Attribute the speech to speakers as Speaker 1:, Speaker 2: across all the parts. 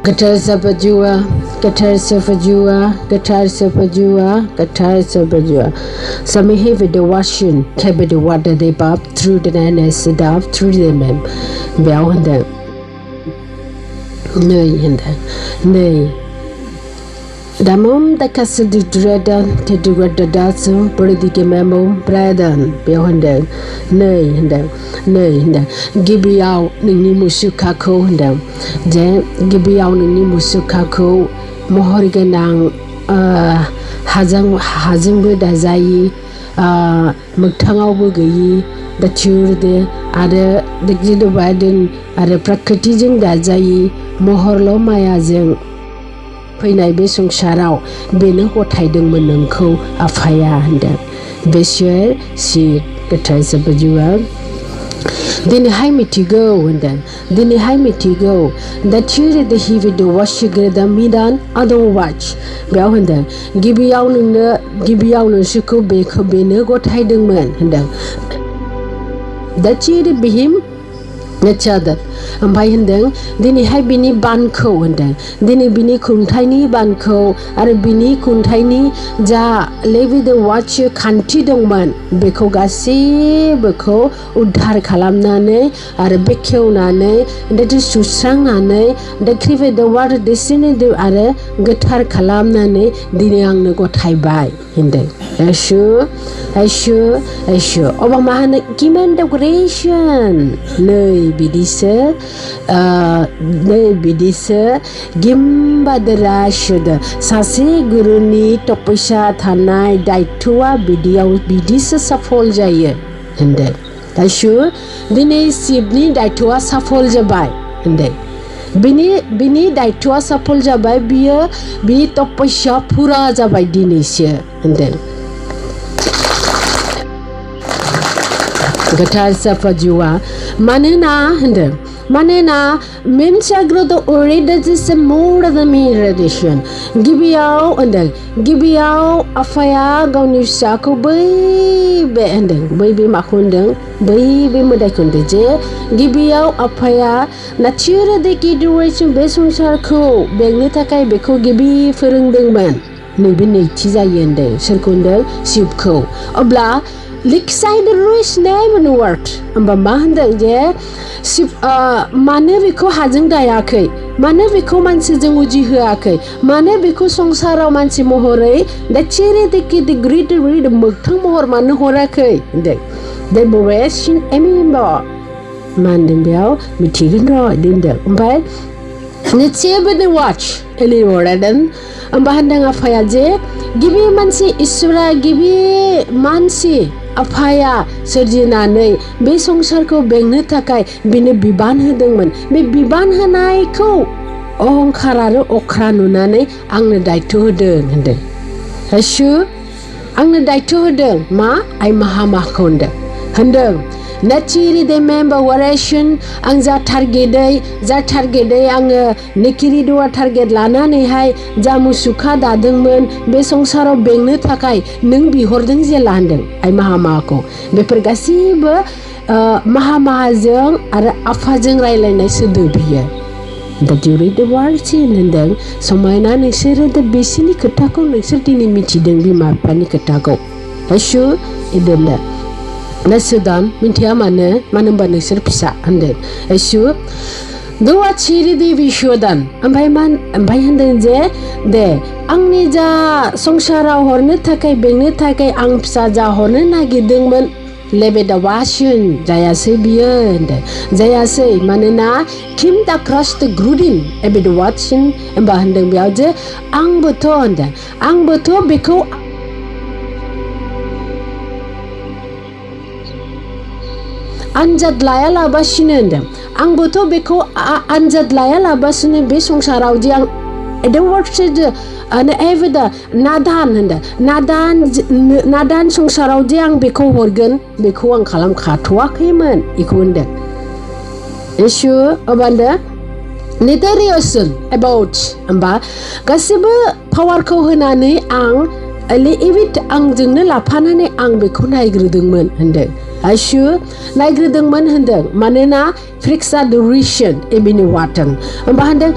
Speaker 1: Getar sepajua, getar sepajua, getar sepajua, getar sepajua. Samihi video watching, kebe the water they pop through the nanas sedap through the mem. Bell and then. Nay and then. Nay. The mom that cast the dreadan to do what the dancing, political memo, bradan, beyond them. Nay and then. Nay and then. Give me out Nini Musukako and them. Then give me out Nini Musukako, Mohoriganang, Hazangwe Dazai, Mutanga Bugi, the Churde, other the Gidobaden, other Prakatizing Dazai, Mohorlo Mayazing. फैनाय बे संसाराव बेनो गथायदोंमोन नोंखौ आफाया होनदों बेसोर सि गोथार सेपजुआ दिनैहाय मिथिगौ होनदों दिनैहाय मिथिगौ that you read the video washigreda midan adon watch बेयाव होनदों गिबियाव नोंसोरखौ बेनो गथायदोंमोन होनदों that you read behim Nachadat, and by him, Dini Habini Banco, and then Dini Bini Kuntaini Banco, Arabini Kuntaini, Ja, Levi the Watcher, Cantidongman, Beko Gassi, Beko, Udar Kalamnane, Arabekio Nane, that is Susang Nane, the Krive the water destiny the Are, Guitar Kalamnane, Diniang got high by, in the Assure, Obama Gimen decoration. No. Bidise Gimba the Rashid Sase Guruni Topisha Tanai Daitua Bidia Bidisa Safoljaye and then I sure Dine Sibni Daitua Safolja by and then Bini Daitua Sapolja by beer Bini Topisha Puraza by Dinesia and then Gatar Sapajua Manena Minchagro the Orida is a more than me tradition. Gibiao and then Gibiao Afaya Gaunishako baby and then baby Makundang baby Mudakundeje Gibiao Apaya Natura de Kiduration Besum Sarko Begnitakai Beko Gibi Ferundingman Nibini Tizayende Circundel Sipko Obla Likside the Ruish name and word. Amba Mahanda, yeah, Maneviko hasn't diake, Maneviko Mansizing Ujihuake, Maneviko Songsara Mansi Mohore, the cherry the kid the great read Muktam or Manuhorake, the Boreshin Emimba Mandimbiao, Mitigan Dinda, by let's see the watch, Eli Oradan, Ambahandanga Fayaje, give me Mansi Isura, give me Mansi. Apaya Serjinane, Be Songsarko Bengna Takai, Bine Biban Hedungman, Be Biban Hanaiko, Ong Kararo Okranunane, Angna Daito Dung, and then. Assure Angna Daito Dung, Ma, I Mahama Konda. Handung, Natiri de member Waration, Ang za targede, Ang Nikiri dua target lana nehai, Jamusuka dadungman, Be Songsaro Bengna Takai, Nung be hoarding the landing, I Mahamako, Be Pergasiba Mahamazang, Ara Afazang Railan, I said, Dubia. That you read the words in and then, so my nan is the Bisini Katako, Nixertini Michidang be my panicatago. Assure it then. Nasudan, Mintia Mane, Manamba Nisser Pisa, and then Assure. Do what Chiri de Vishodan, and by man and by hand there, Angnija, Songsara Hornet Takai, Bengnet Takai, Angpsaja Hornena Gidungman, Lebeda Washin, Jayase beyond, Jayase, Manena, Kim da crushed the Grudin, a bit watching, and by hand and Biaje, Angbotonda, Angboto Beko. Anjad laya labashinendem. Ang boto beko anjad laya labasine be songsarau jiang. The word said an evida nadan songsarau jiang beko horgan beko ang kalam katwa keman ikunde. Issue abanda Nitariusun about amba gasiba power ko hanane ang ali evit ang jengna lapanane ang beko naigredungman hande. आसु नायग्रोदोंमोन होनदों मानोना फ्रिक्सा duration एबिनि वाटन होनबा होनदों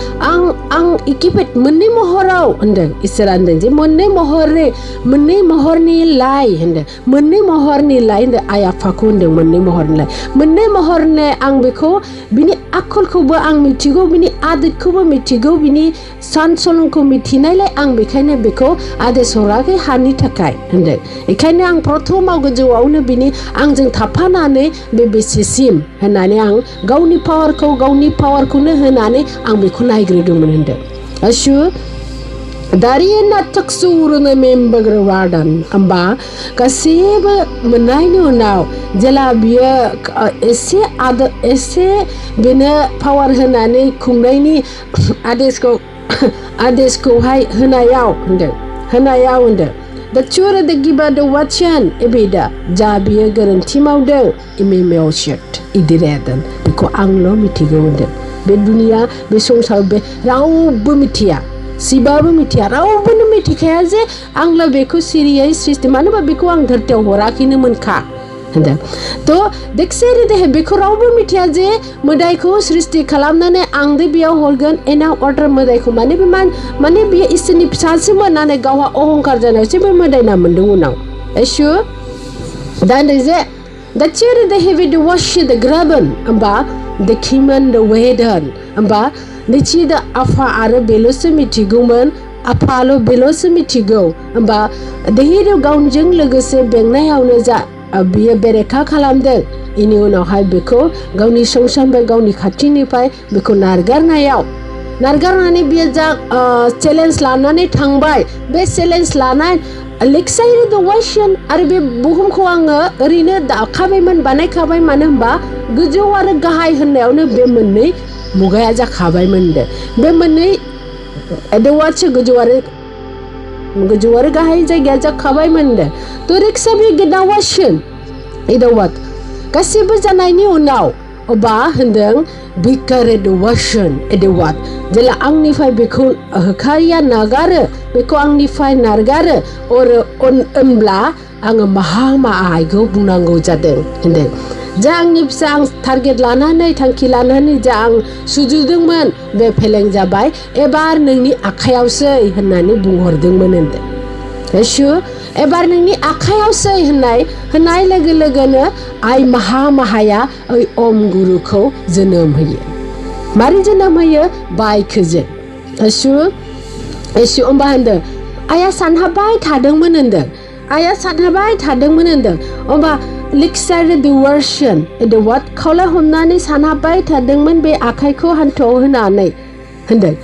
Speaker 1: आं इकिपेट मोननै महराव होनदों इसोरा होनदों जे मोननै महरनि लाइ होनदों मोननै महरनि लाइ होनदों आइ आफाखौ होनदों मोननै महरनि लाइ मोननै महरनि आं बेखौ बिनि आखलखौबो आं मिथिगौ बिनि आदतखौबो मिथिगौ बिनि सानसलनखौ मिथिनायलाय आं बेखायनो बेखौ आदेश हराखै हानि थाखाय होनदों बेखायनो आं प्रथमाव गोजौआवनो बिनि आंजों थाफानानै बे बेसेसिम होननानै आं गावनि पावारखौनो होनानै आं बेखौ नायग्रोदोंमोन होनदों आसु दारियना तक्सुरनो मेम्बग्रवादान होनबा गासैबो मोननायनि उनाव जेला बियो एसे बेनो पावार होनानै खुंनायनि आदेशखौहाय होनायाव होनदों दा चुरा दा गिबा दा वाचन एबेदा जा बियो गोरोन्थि मावदों इमेमेवशट इदिरेदन बेखौ आंल' मिथिगौ होनदों बे दुनिया बे संसार बे रावबो मिथिया सिबाबो मिथिया रावबोनो मिथिखाया जे आंल' बेखौ सिरियै सृष्टि मानो होनबा बेखौ आं धरतियाव हराखैनोमोनखा होनदों थ' देखसेरि देहे बेखौ रावबो मिथिया जे मोदायखौ सृष्टि खालामनानै आं दे बेयाव हरगोन एनाव अर्डार मोदायखौ माने बेयो इसोरनि फिसासोमोन होननानै गावहा अहंकार जानायावसो बे मोदायना मोनदों उनाव एसु दा होनदों जे दा चेरि देहे बे वाशि दा ग्राबन होमबा दा खिमोन दा वेदन होमबा निथि दा आफा आरो बेल'सो मिथिगौमोन आफाल' बेल'सो मिथिगौ होमबा देहिरो गावजों लोगोसे बेंनायावनो जा बियो बेरेखा खालामदों इनि उनावहाय बेखौ गावनि संसारनिफ्राय गावनि खाथिनिफ्राय बेखौ नारगारनानै बियो जा चेलेन्ज लानानै थांबाय बे चेलेन्ज लानाय लेक्सारि दवाइसन आरो बे बुहुमखौ आङो ओरैनो दाखाबायमोन बानायखाबाय मानो होनबा गोजौ आरो गाहाय होननायावनो बे मोननै मुगाया जाखाबायमोन बे मोननै एदवाटसो गोजौ आरो गाहाय जायगाया जाखाबायमोन थ' रिक्सा बे गेदावासन एदवाट गासिबो जानायनि उनाव अबा होनदों बिकार एदवासन एदवाट जेला आंनिफ्राय बेखौ होखारिया नागारो बेखौ आंनिफ्राय नारगारो होनब्ला आङो आइखौ बुंनांगौ जादों होनदों जा आंनि फिसा आं टारगेट लानानै थांखि लानानै जा आं सुजुदोंमोन बे फेलें जाबाय एबार नोंनि आखायावसै होननानै बुंहरदोंमोन होनदों येशु एबार नोंनि आखायावसै होननाय लोगो लोगोनो आइ माहाया ओइ ओम गुरुखौ जोनोम होयो मारै जोनोम होयो बाइकजों येशु होनबा होनदों आइया सानहाबबाय थादोंमोन होनदों होनबा लिक्सार द वर्सन द वाट खावलाय हमनानै सानहाबबाय थादोंमोन बे आखाइखौ हान्थुआव होनानै होनदों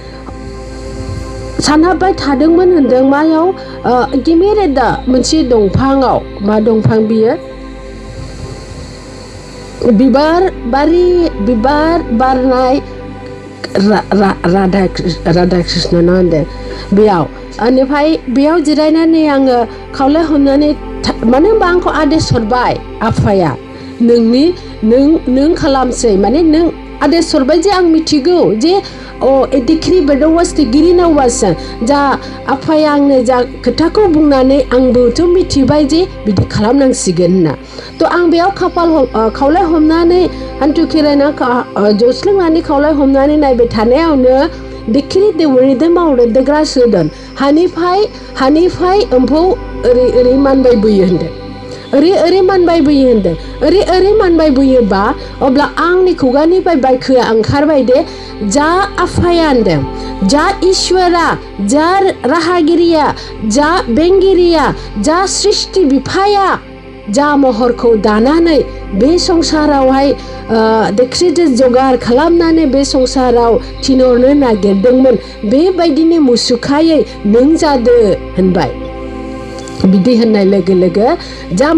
Speaker 1: सानहाबबाय थादोंमोन होनदों मायाव गिमेरे दा मोनसे दंफाङाव मा दंफां बियो बिबार बारनाय राधा कृष्ण ना होनदों बेयाव जिरायनानै आङो खावलाय हमनानै मानो होनबा आंखौ आदेश हरबाय आफाया नों खालामसै माने नों आदेश हरबाय जे आं मिथिगौ जे एदिख्रि बेदवास्ति गिरिनावासा जा आफाया आंनो जा खोथाखौ बुंनानै आंबोथ' मिथिबाय जे बिदि खालामनांसिगोन होनना थ' आं बेयाव खावलाय हमनानै हान्थु खेरायना जस्लोंनानै खावलाय हमनानै नायबाय थानायावनो दिख्रि देवरिदों मावदोग्रा सोदोन हानिफ्राय एम्फौ ओरै मानबायबोयो होनदों ओरै मानबायबोयोबा अब्ला आंनि खुगानिफ्राय बायखोआ ओंखारबाय दे जा आफाया होनदों जा ईश्वरा जा राहागिरिया जा बेंगिरिया जा सृष्टि बिफाया जा महरखौ दानानै बे संसारावहाय देख्रिजों जगार खालामनानै बे संसाराव थिनहरनो नागिरदोंमोन बेबायदिनो मुसुखायै नों जादो होनबाय बिदि होननाय लोगो लोगो जा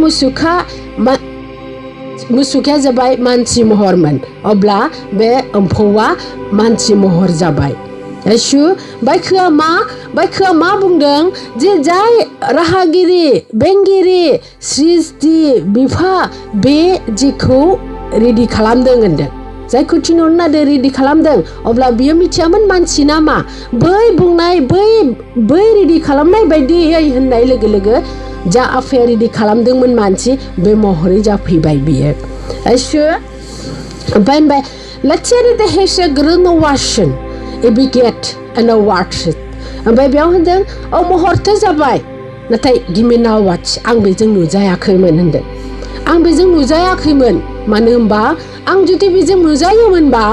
Speaker 1: मुसुखाया जाबाय मानसि महरमोन अब्ला बे एम्फौआ मानसि महर जाबाय येशु बायखोआ मा बुंदों जे जाय राहागिरि बेंगिरि सृष्टि बिफा बे जेखौ रेडि खालामदों होनदों जायखौ थिनहरनो रेडि खालामदों अब्ला बियो मिथियामोन मानसि नामा बै बुंनाय बै रेडि खालामनाय बायदियै होननाय लोगो लोगो जा आफाया रेडि खालामदोंमोन मानसि बे महरै जाफैबाय बियो ओमफ्राय let's say that he has a renovation a bigot and a watch ओमफ्राय बेयाव होनदों महरथ जाबाय नाथाय गिमिना वाच आं बेजों नुजायाखैमोन होनदों आं बेजों नुजायाखैमोन मानो होनबा आं जुदि बेजों नुजायोमोनबा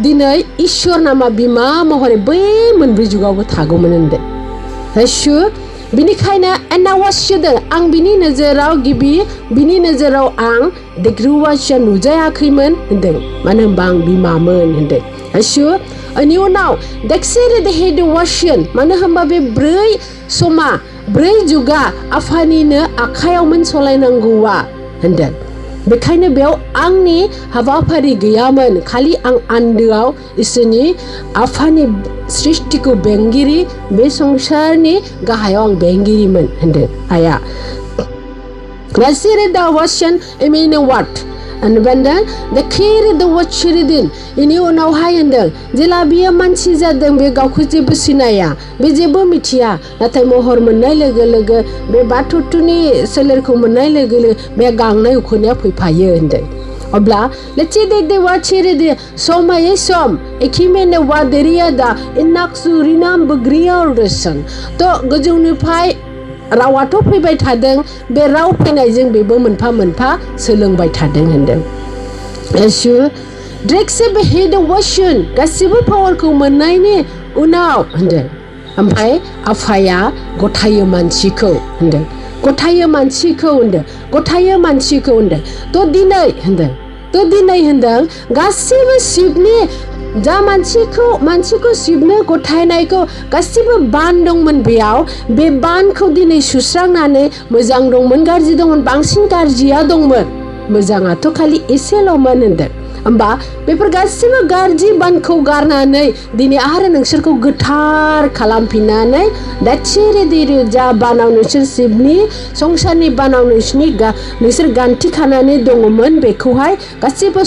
Speaker 1: दिनै इसोर नामा बिमा महरै बै मोनब्रै जुगावबो थागौमोन होनदों बिनिखायनो एनावासिदों आं बिनि नोजोराव आं देग्रुवासिया नुजायाखैमोन होनदों मानो होनबा आं बिमामोन होनदों बेनि उनाव देखसेरे देहेद वासियन मानो होनबा बे ब्रै जुगा आफानिनो आखायावमोन सलायनांगौआ होनदों बेखायनो बेयाव आंनि हाबाफारि गैयामोन खालि आं आन्दोआव इसोरनि आफानि सृष्टिखौ बेंगिरि बे संसारनि गाहायाव आं बेंगिरिमोन होनदों आया गासैरे दा वासियन एमिनो वाट होनदों देखिरे दा वाचिरिदिन इनि उनावहाय होनदों जेला बियो मानसि जादों बे गावखौ जेबो सिनाया बे जेबो मिथिया नाथाय महर मोननाय लोगो लोगो बे बाथुथुनि सोलेरखौ मोननाय लोगो लोगो बे गांनाय उखैनाया फैफायो होनदों अब्ला लेचिदे वाचिरिदि समायै सम एखिमेने वादेरिया दा इनाक्सुरिनाम बग्रियारसन तो गोजौनिफ्राय रावाथ' फैबाय थादों बे राव फैनायजों बेबो मोनफा मोनफा सोलोंबाय थादों होनदों ड्रेक्से बेहेड वाशन गासिबो पावारखौ मोननायनि उनाव होनदों ओमफ्राय आफाया गथायो मानसिखौ होनदों तो दिनै होनदों गासिबो शिबनि जा मानसिखौ शिबनो गथायनायखौ गासिबो बान दंमोन बेयाव बे बानखौ दिनै सुस्रांनानै मोजां दंमोन गाज्रि दंमोन बांसिन गाज्रिया दंमोन मोजाङाथ' खालि एसेल'मोन होनदों होमबा बेफोर गासिबो गाज्रि बानखौ गारनानै दिनै आरो नोंसोरखौ गोथार खालामफिननानै दाथिरे दिरे जा बानाव नोंसोर शिबनि संसारनि बानाव नोंसोर गान्थि खानानै दङमोन बेखौहाय गासिबो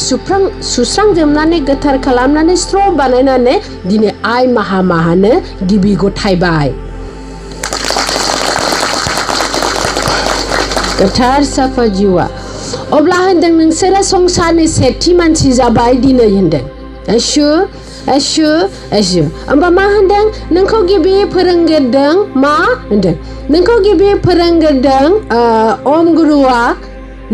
Speaker 1: सुस्रांजोबनानै गोथार खालामनानै स्र' बानायनानै दिनै आइ माहानो गिबि गथायबाय गोथार साफा जिउआ अब्ला होनदों नोंसोरो संसारनि सेथि मानसि जाबाय दिनै होनदों होमबा मा होनदों नोंखौ गिबि फोरोंग्रोदों मा होनदों नोंखौ गिबि फोरोंग्रोदों ओम गुरुआ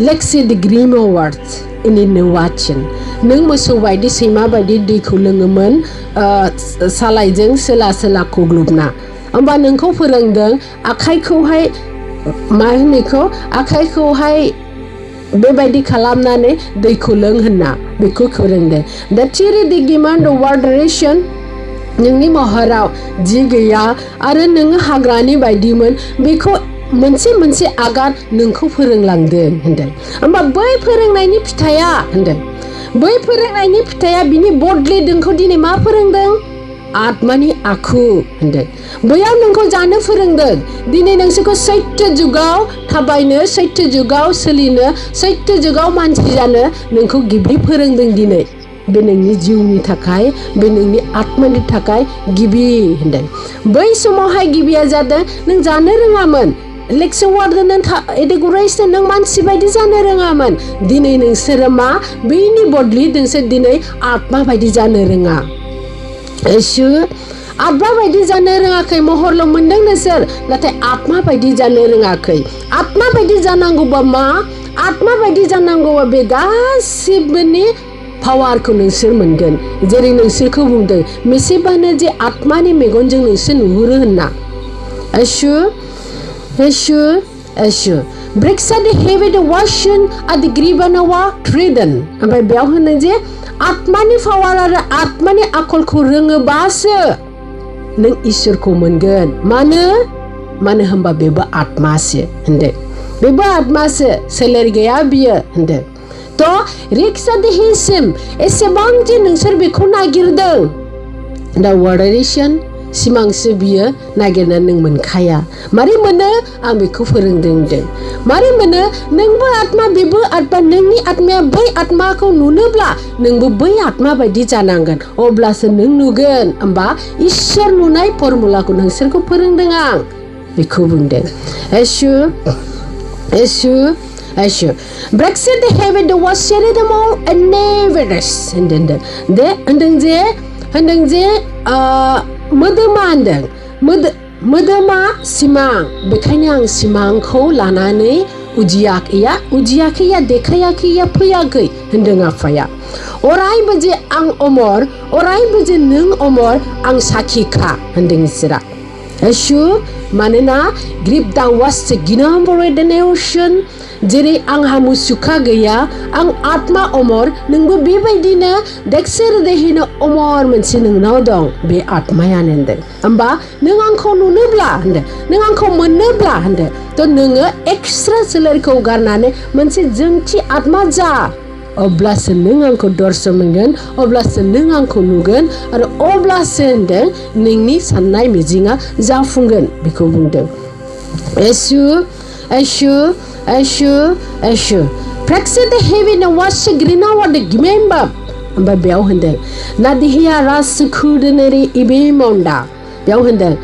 Speaker 1: लेक्सि द ग्रीम वर्ड्स इन वाचिन नों मोसौ बायदि सैमा बायदि दैखौ लोङोमोन सालायजों सोला खुग्लुबना होमबा नोंखौ फोरोंदों आखाइखौहाय मा होनोखौ आखाइखौहाय बेबायदि खालामनानै दैखौ लों होनना बेखौ फोरोंदों दा थिरि द गिमान द वार्ड रेशन नोंनि महराव जि गैया आरो नोङो हाग्रानि बायदिमोन बेखौ मोनसे आगान नोंखौ फोरोंलांदों होनदों होमबा बै फोरोंनायनि फिथाइया बिनि बदले नोंखौ दिनै मा फोरोंदों आत्मानि आखु होनदों बैयाव नोंखौ जानो फोरोंदों दिनै नोंसोरखौ सैत्य जुगाव थाबायनो सैत्य जुगाव सोलिनो सैत्य जुगाव मानसि जानो नोंखौ गिबि फोरोंदों दिनै बे नोंनि जिउनि थाखाय बे नोंनि आत्मानि थाखाय गिबि होनदों बै समावहाय गिबिया जादों नों जानो रोङामोन लेक्चर वार्डन एदेगुराइस नों मानसि बायदि जानो रोङामोन दिनै नोंसोरो मा बैनि बदलि नोंसोर दिनै आत्मा बायदि जानो रोङा आत्मा बायदि जानो रोङाखै महरल' मोनदों नोंसोर नाथाय आत्मा बायदि जानो रोङाखै आत्मा बायदि जानांगौबा मा आत्मा बायदि जानांगौबा बे गासिबोनि पावारखौ नोंसोर मोनगोन जेरै नोंसोरखौ बुंदों मेसेबानो जे आत्मानि मेगनजों नोंसोर नुहुरो होनना ब्रेक्सा द हेभि द वाशन आद ग्रीबानावा ट्रेडन ओमफ्राय बेयाव होनो जे आत्मानि पावार आरो आत्मानि आखलखौ रोङोबासो नों इसोरखौ मोनगोन मानो होनबा बेबो आत्मासो होनदों बेबो आत्मासो सोलेर गैया बियो होनदों तो रिक्सा देहिसिम एसेबां जे नोंसोर बेखौ नागिरदों दा वार्डारेशन सिमांसो बियो नागिरनानै नों मोनखाया मारै मोनो आं बेखौ फोरोंदों होनदों मारै मोनो नोंबो आत्मा बेबो आत्मा नोंनि आत्माया बै आत्माखौ नुनोब्ला नोंबो बै आत्मा बायदि जानांगोन अब्लासो नों नुगोन होमबा इसोर नुनाय फर्मुलाखौ नोंसोरखौ फोरोंदों आं बेखौ बुंदों Ashram. Brexit the heavy the was shared the more and never rest. Handeng je Mudama simang bekhaine ang simangखौ लानानै उजियाखैया देखायाखैया फैयाखै होनदों आफाया अरायबो जे आं अमर अरायबो जे नों अमर आं साखिखा होनदों इसोरा मानोना grip down was the ginambre the ocean जेरै आंहा मुसुखा गैया आं आत्मा अमर नोंबो बेबायदिनो देक्सेर देहिनो अमर मोनसे नोंनाव दं बे आत्मायानो होनदों होमबा नों आंखौ नुनोब्ला होनदों नों आंखौ मोननोब्ला होनदों थ' नोङो एक्सट्रा सोलेरखौ गारनानै मोनसे जोंथि आत्मा जा अब्लासो नों आंखौ दर्शन मोनगोन अब्लासो नों आंखौ नुगोन आरो अब्लासो होनदों नोंनि साननाय मिजिङा जाफुंगोन बेखौ बुंदों Ashram. Praxit the heaven and wash the green over the Gimemba. But Belhender. Nadihia ras kudenary Ibimonda. Belhender.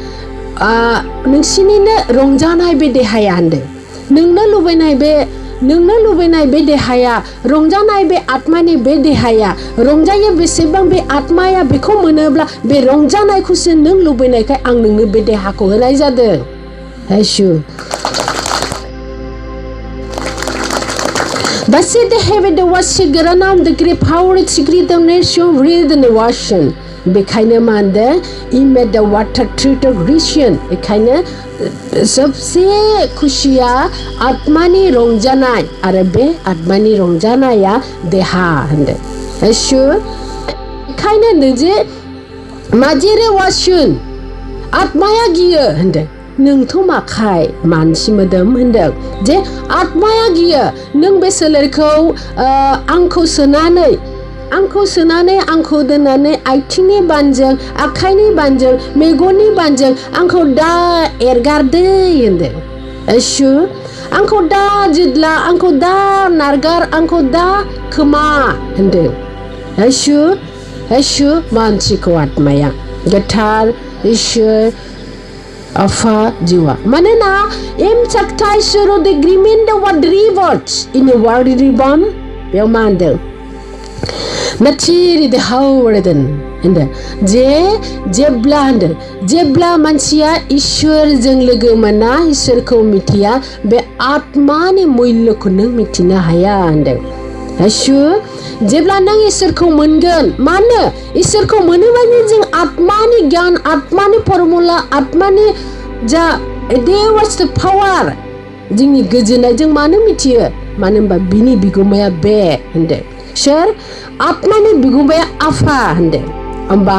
Speaker 1: Nixinina Rongjana be de Hayande. Nungna Lubenai be de Haya. Rongjana be Atmani be de Haya. Rongjaya be Sebang be Atmaya become Munabla be Rongjana Kusin Nung Lubenaka and Nung be de Hako Eliza. Ashram. But said the heaven the was Shigaranam the great power secret of nation read in the ocean. Bekaine mande imed the water treated region. Bekaine सबसे खुशिया आत्मानि रंजानाय आरो बे आत्मानि रंजानाया देहा होनदों बेखायनो होनदों जे माजेरे वासुन आत्माया गियो होनदों नोंथ' माखाय मानसि मोदोम होनदों जे आत्माया गियो नों बे सोलेरखौ आंखौ सोनानै आंखौ दोननानै आथिंनि बानजों आखाइनि बानजों मेगननि बानजों आंखौ दा एरगारदै होनदों आंखौ दा जिदला आंखौ दा नारगार आंखौ दा खोमा होनदों मानसिखौ आत्माया गोथार इसोर Afa jiwa. Manana em chaktai suru the agreement the what rewards in the world ribbon. Yomandel. Natiri the howden and jebla mansia ishur jeng legumana isirko mitia be atmani muilo kunung mitina haya and जेब्ला नों इसोरखौ मोनगोन मानो इसोरखौ मोनोबानो जों आत्मानि ज्ञान आत्मानि formula आत्मानि जा there was the power जोंनि गोजोननायजों मानो मिथियो मानो होनबा बिनि बिगुमाया बे होनदों सोर आत्मानि बिगुमाया आफा होनदों होमबा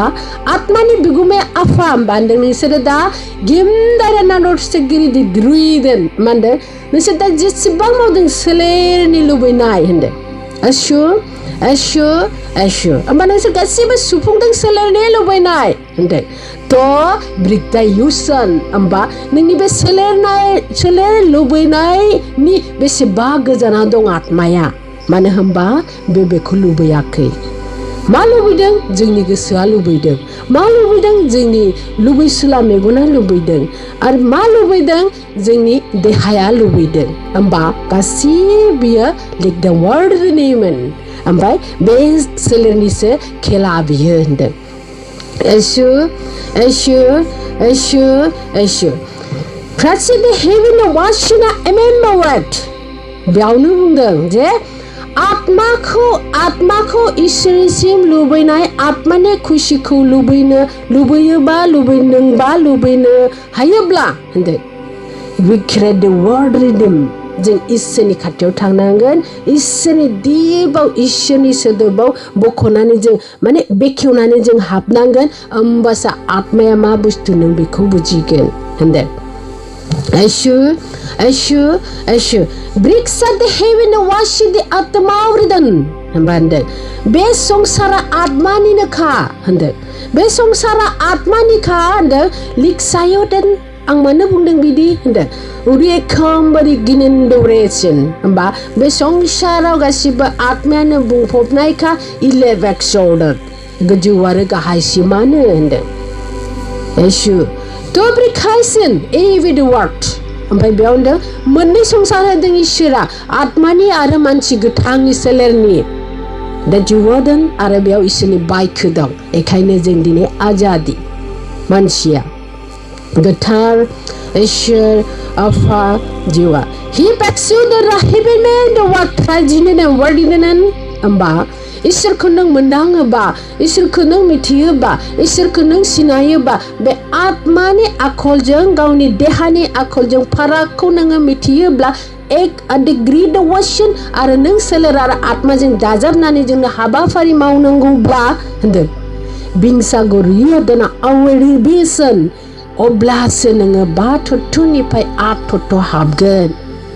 Speaker 1: आत्मानि बिगुमाया आफा होनबा होनदों नोंसोरो दा गेमदारे नादरसेगिरि द्रुइदेन मा होनदों नोंसोर दा जेसेबां मावदों सोलेरनि लुबैनाय होनदों Ashram. Hoमबा नोंसोर गासिबो सुफुंदों सोलेरनि लुबैनाय होनदों थ' ब्रिकदा युसन होमबा नोंनि बे सोलेर लुबैनायनि बेसेबा गोजाना दं आत्माया मानो होनबा बेखौ लुबैयाखै मा लुबैदों जोंनि गोसोआ लुबैदों मा लुबैदों जोंनि लुबैसुला मेगना लुबैदों आरो मा लुबैदों जोंनि देहाया लुबैदों होमबा गासिबो लाइक द वर्ल्डनिमोन ओमफ्राय बे सोलेरनिसो खेला बियो होनदों प्राचीन हेवन वासना एमेम्बावर्ड बेयावनो बुंदों जे आत्माखौ इसोरनिसिम लुबैनाय आत्मानि खुसिखौ लुबैनो हायोब्ला होनदों we create the world rhythm जों इसोरनि खाथियाव थांनांगोन इसोरनि दिबाव इसोरनि सोदोबाव बख'नानै जों माने बेखेवनानै जों हाबनांगोन होमबासो आत्माया मा बुस्थु नों बेखौ बुजिगोन होनदों Bricks at the heaven wash the atmawridan होनबा होनदों बे संसारा आत्मानिनोखा होनदों बे संसारा आत्मानिखा होनदों लिक्सायोदेन आं मानो बुंदों बिदि होनदों उरेखमबारि गिनेन्दरेसिन होनबा बे संसाराव गासिबो आत्मायानो बुंफबनायखा इलेभेक्सौदों गोजौ आरो गाहायसिमानो होनदों to application every word ओमफ्राय बेयाव होनदों मोननै संसार होदों इसोरा आत्मानि आरो मानसि गोथांनि सोलेरनि दा जिउवादों आरो बेयाव इसोरनि बायखो दं एखायनो जों दिनै आजादि मानसिया गोथार इसोर आफा जिउआ हि बाक्सुदो राहिबेमेन द वाथ्रा जिनेन वर्दिनेन होमबा इसोरखौ नों मोनदाङोबा इसोरखौ नों मिथियोबा इसोरखौ नों सिनायोबा बे आत्मानि आखलजों गावनि देहानि आखलजों फारागखौ नोङो मिथियोब्ला एक डिग्री डिवोशन आरो नों सोलेर आरो आत्माजों दाजाबनानै जोंनो हाबाफारि मावनांगौब्ला होनदों बिंसागरिया दोना आवरि बेसन अब्लासो नोङो बा थत्थनिफ्राय आठ थत्थ हाबगोन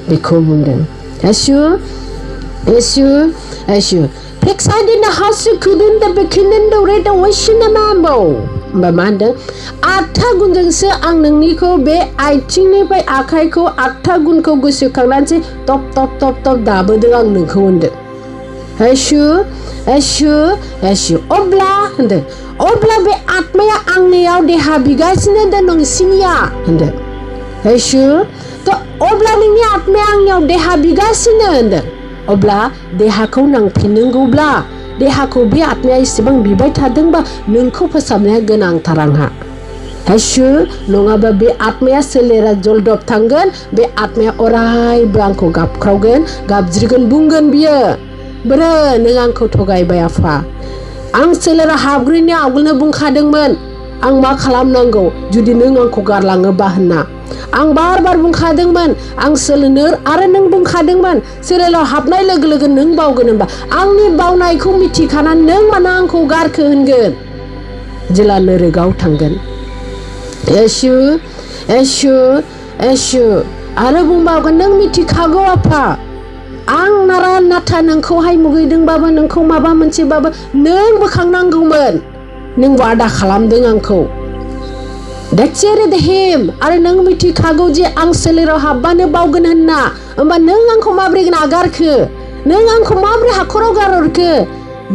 Speaker 1: बेखौ बुंदों Yeshu Fixadina hasu kudunda bekinendo reda washina mambo. Bamanda Akta gunjangse ang nangiko be aitingniफ्राय आखाइखौ आखथा गुनखौ गोसोखांनानैसो टप टप टप टप दाबोदों आं नोंखौ होनदों येशु अब्ला होनदों अब्ला बे आत्माया आंनियाव देहा बिगासिनो दं नोंसिनिया होनदों येशु तो अब्ला नोंनि आत्माया आंनियाव देहा बिगासिनो होनदों अब्ला देहाखौ नांफिननांगौब्ला देहाखौ बे आत्माया एसेबां बिबाय थादोंबा नोंखौ फोसाबनाया गोनांथार आंहा येशु नङाबा बे आत्माया सोलेरा जलदब थांगोन बे आत्माया अरायबो आंखौ गाबख्रावगोन गाबज्रिगोन बुंगोन बियो बोरो नों आंखौ थगायबाय आफा आं सोलेरा हाबग्रोनि आवगोलनो बुंखादोंमोन आं मा खालामनांगौ जुदि नों आंखौ गारलाङोबा होनना आं बार बार बुंखादोंमोन आं सोलोनो आरो नों बुंखादोंमोन सोलेराव हाबनाय लोगो लोगो नों बावगोन होनबा आंनि बावनायखौ मिथिखानानै नों मानो आंखौ गारखो होनगोन जेला नोरोगाव थांगोन येशु आरो बुंबावगोन नों मिथिखागौ आफा आं नाथा नोंखौहाय मुगैदोंबाबो नोंखौ माबा मोनसेबाबो नों बोखांनांगौमोन नों वादा खालामदों आंखौ आरो नों मिथिखागौ जे आं सोलेराव हाबबानो बावगोन होनना होमबा नों आंखौ माब्रै नागारखो नों आंखौ माब्रै हाखराव गारहरखो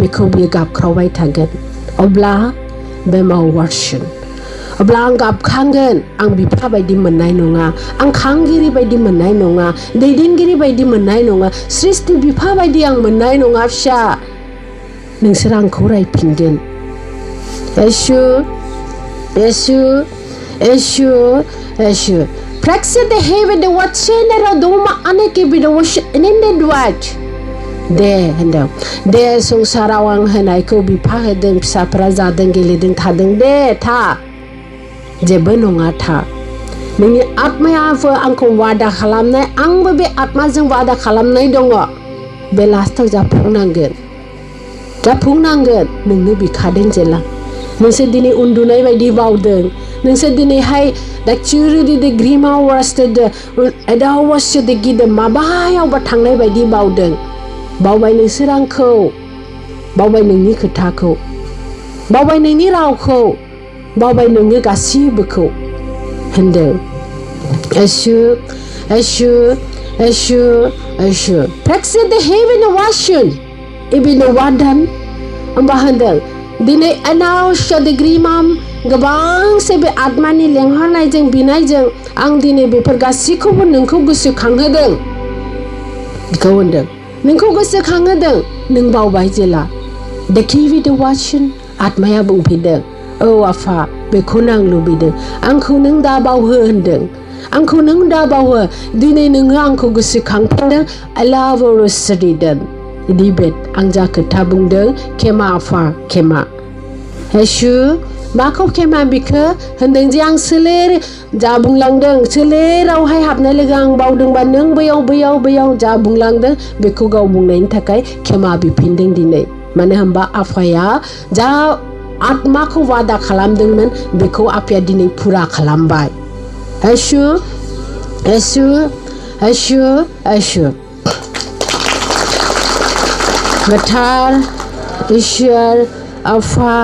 Speaker 1: बेखौ बियो गाबख्रावबाय थागोन अब्ला बे माववारसिन अब्ला आं गाबखांगोन आं बिफा बायदि मोननाय नङा आं खांगिरि बायदि मोननाय नङा दैदेनगिरि बायदि मोननाय नङा सृष्टि बिफा बायदि आं मोननाय नङा फिसा नोंसोर आंखौ रायफिनगोन Yeshu Praxis the heaven the what sender of doma aneke be the wash in the duat दे संसाराव आं होनायखौ बिफा होदों फिसाफोरा जादों गेलेदों थादों दे था जेबो नङा था नोंनि आत्मायाबो आंखौ वादा खालामनाय आंबो बे आत्माजों वादा खालामनाय दङ बे लास्टआव जाफुंनांगोन नोंनो बिखादों जेला नोंसोर दिनै उन्दुनाय बायदि बावदों नोंसोर दिनैहाय दा चिरुदि द ग्रीमा वास्टेड एदा वास्टेड गिद माबायावबा थांनाय बायदि बावबाय नोंसोर आंखौ बावबाय नोंनि खोथाखौ बावबाय नोंनि रावखौ बावबाय नोंनि गासिबोखौ होनदों Yeshu Praxis the heaven washing even the wadan होमबा होनदों दिनै announce the ग्रीमाम गोबांसे बे आत्मानि लेंहरनायजों बिनायजों आं दिनै बेफोर गासैखौबो नोंखौ गोसोखांहोदों बेखौ होनदों नोंखौ गोसोखांहोदों नों बावबाय जेला देखिबि द वाचिन आत्माया बुंफिनदों औ आफा बेखौनो आं लुबैदों आंखौ नों दा बावहो होनदों आंखौ नों दा बावहो दिनै नोङो आंखौ गोसोखांफिनदों I love you सरिदों दिबेट आं जा खोथा बुंदों खेमा आफा खेमा येशु माखौ खेमा बिखो होनदों जे आं सोलेर जा बुंलांदों सोलेरावहाय हाबनाय लोगो आं बावदोंबा नों बैयाव जा बुंलांदों बेखौ गाव बुंनायनि थाखाय खेमा बिफिनदों दिनै मानो होनबा आफाया जा आत्माखौ वादा खालामदोंमोन बेखौ आफाया दिनै फुरा खालामबाय येशु गोथार इसोर आफा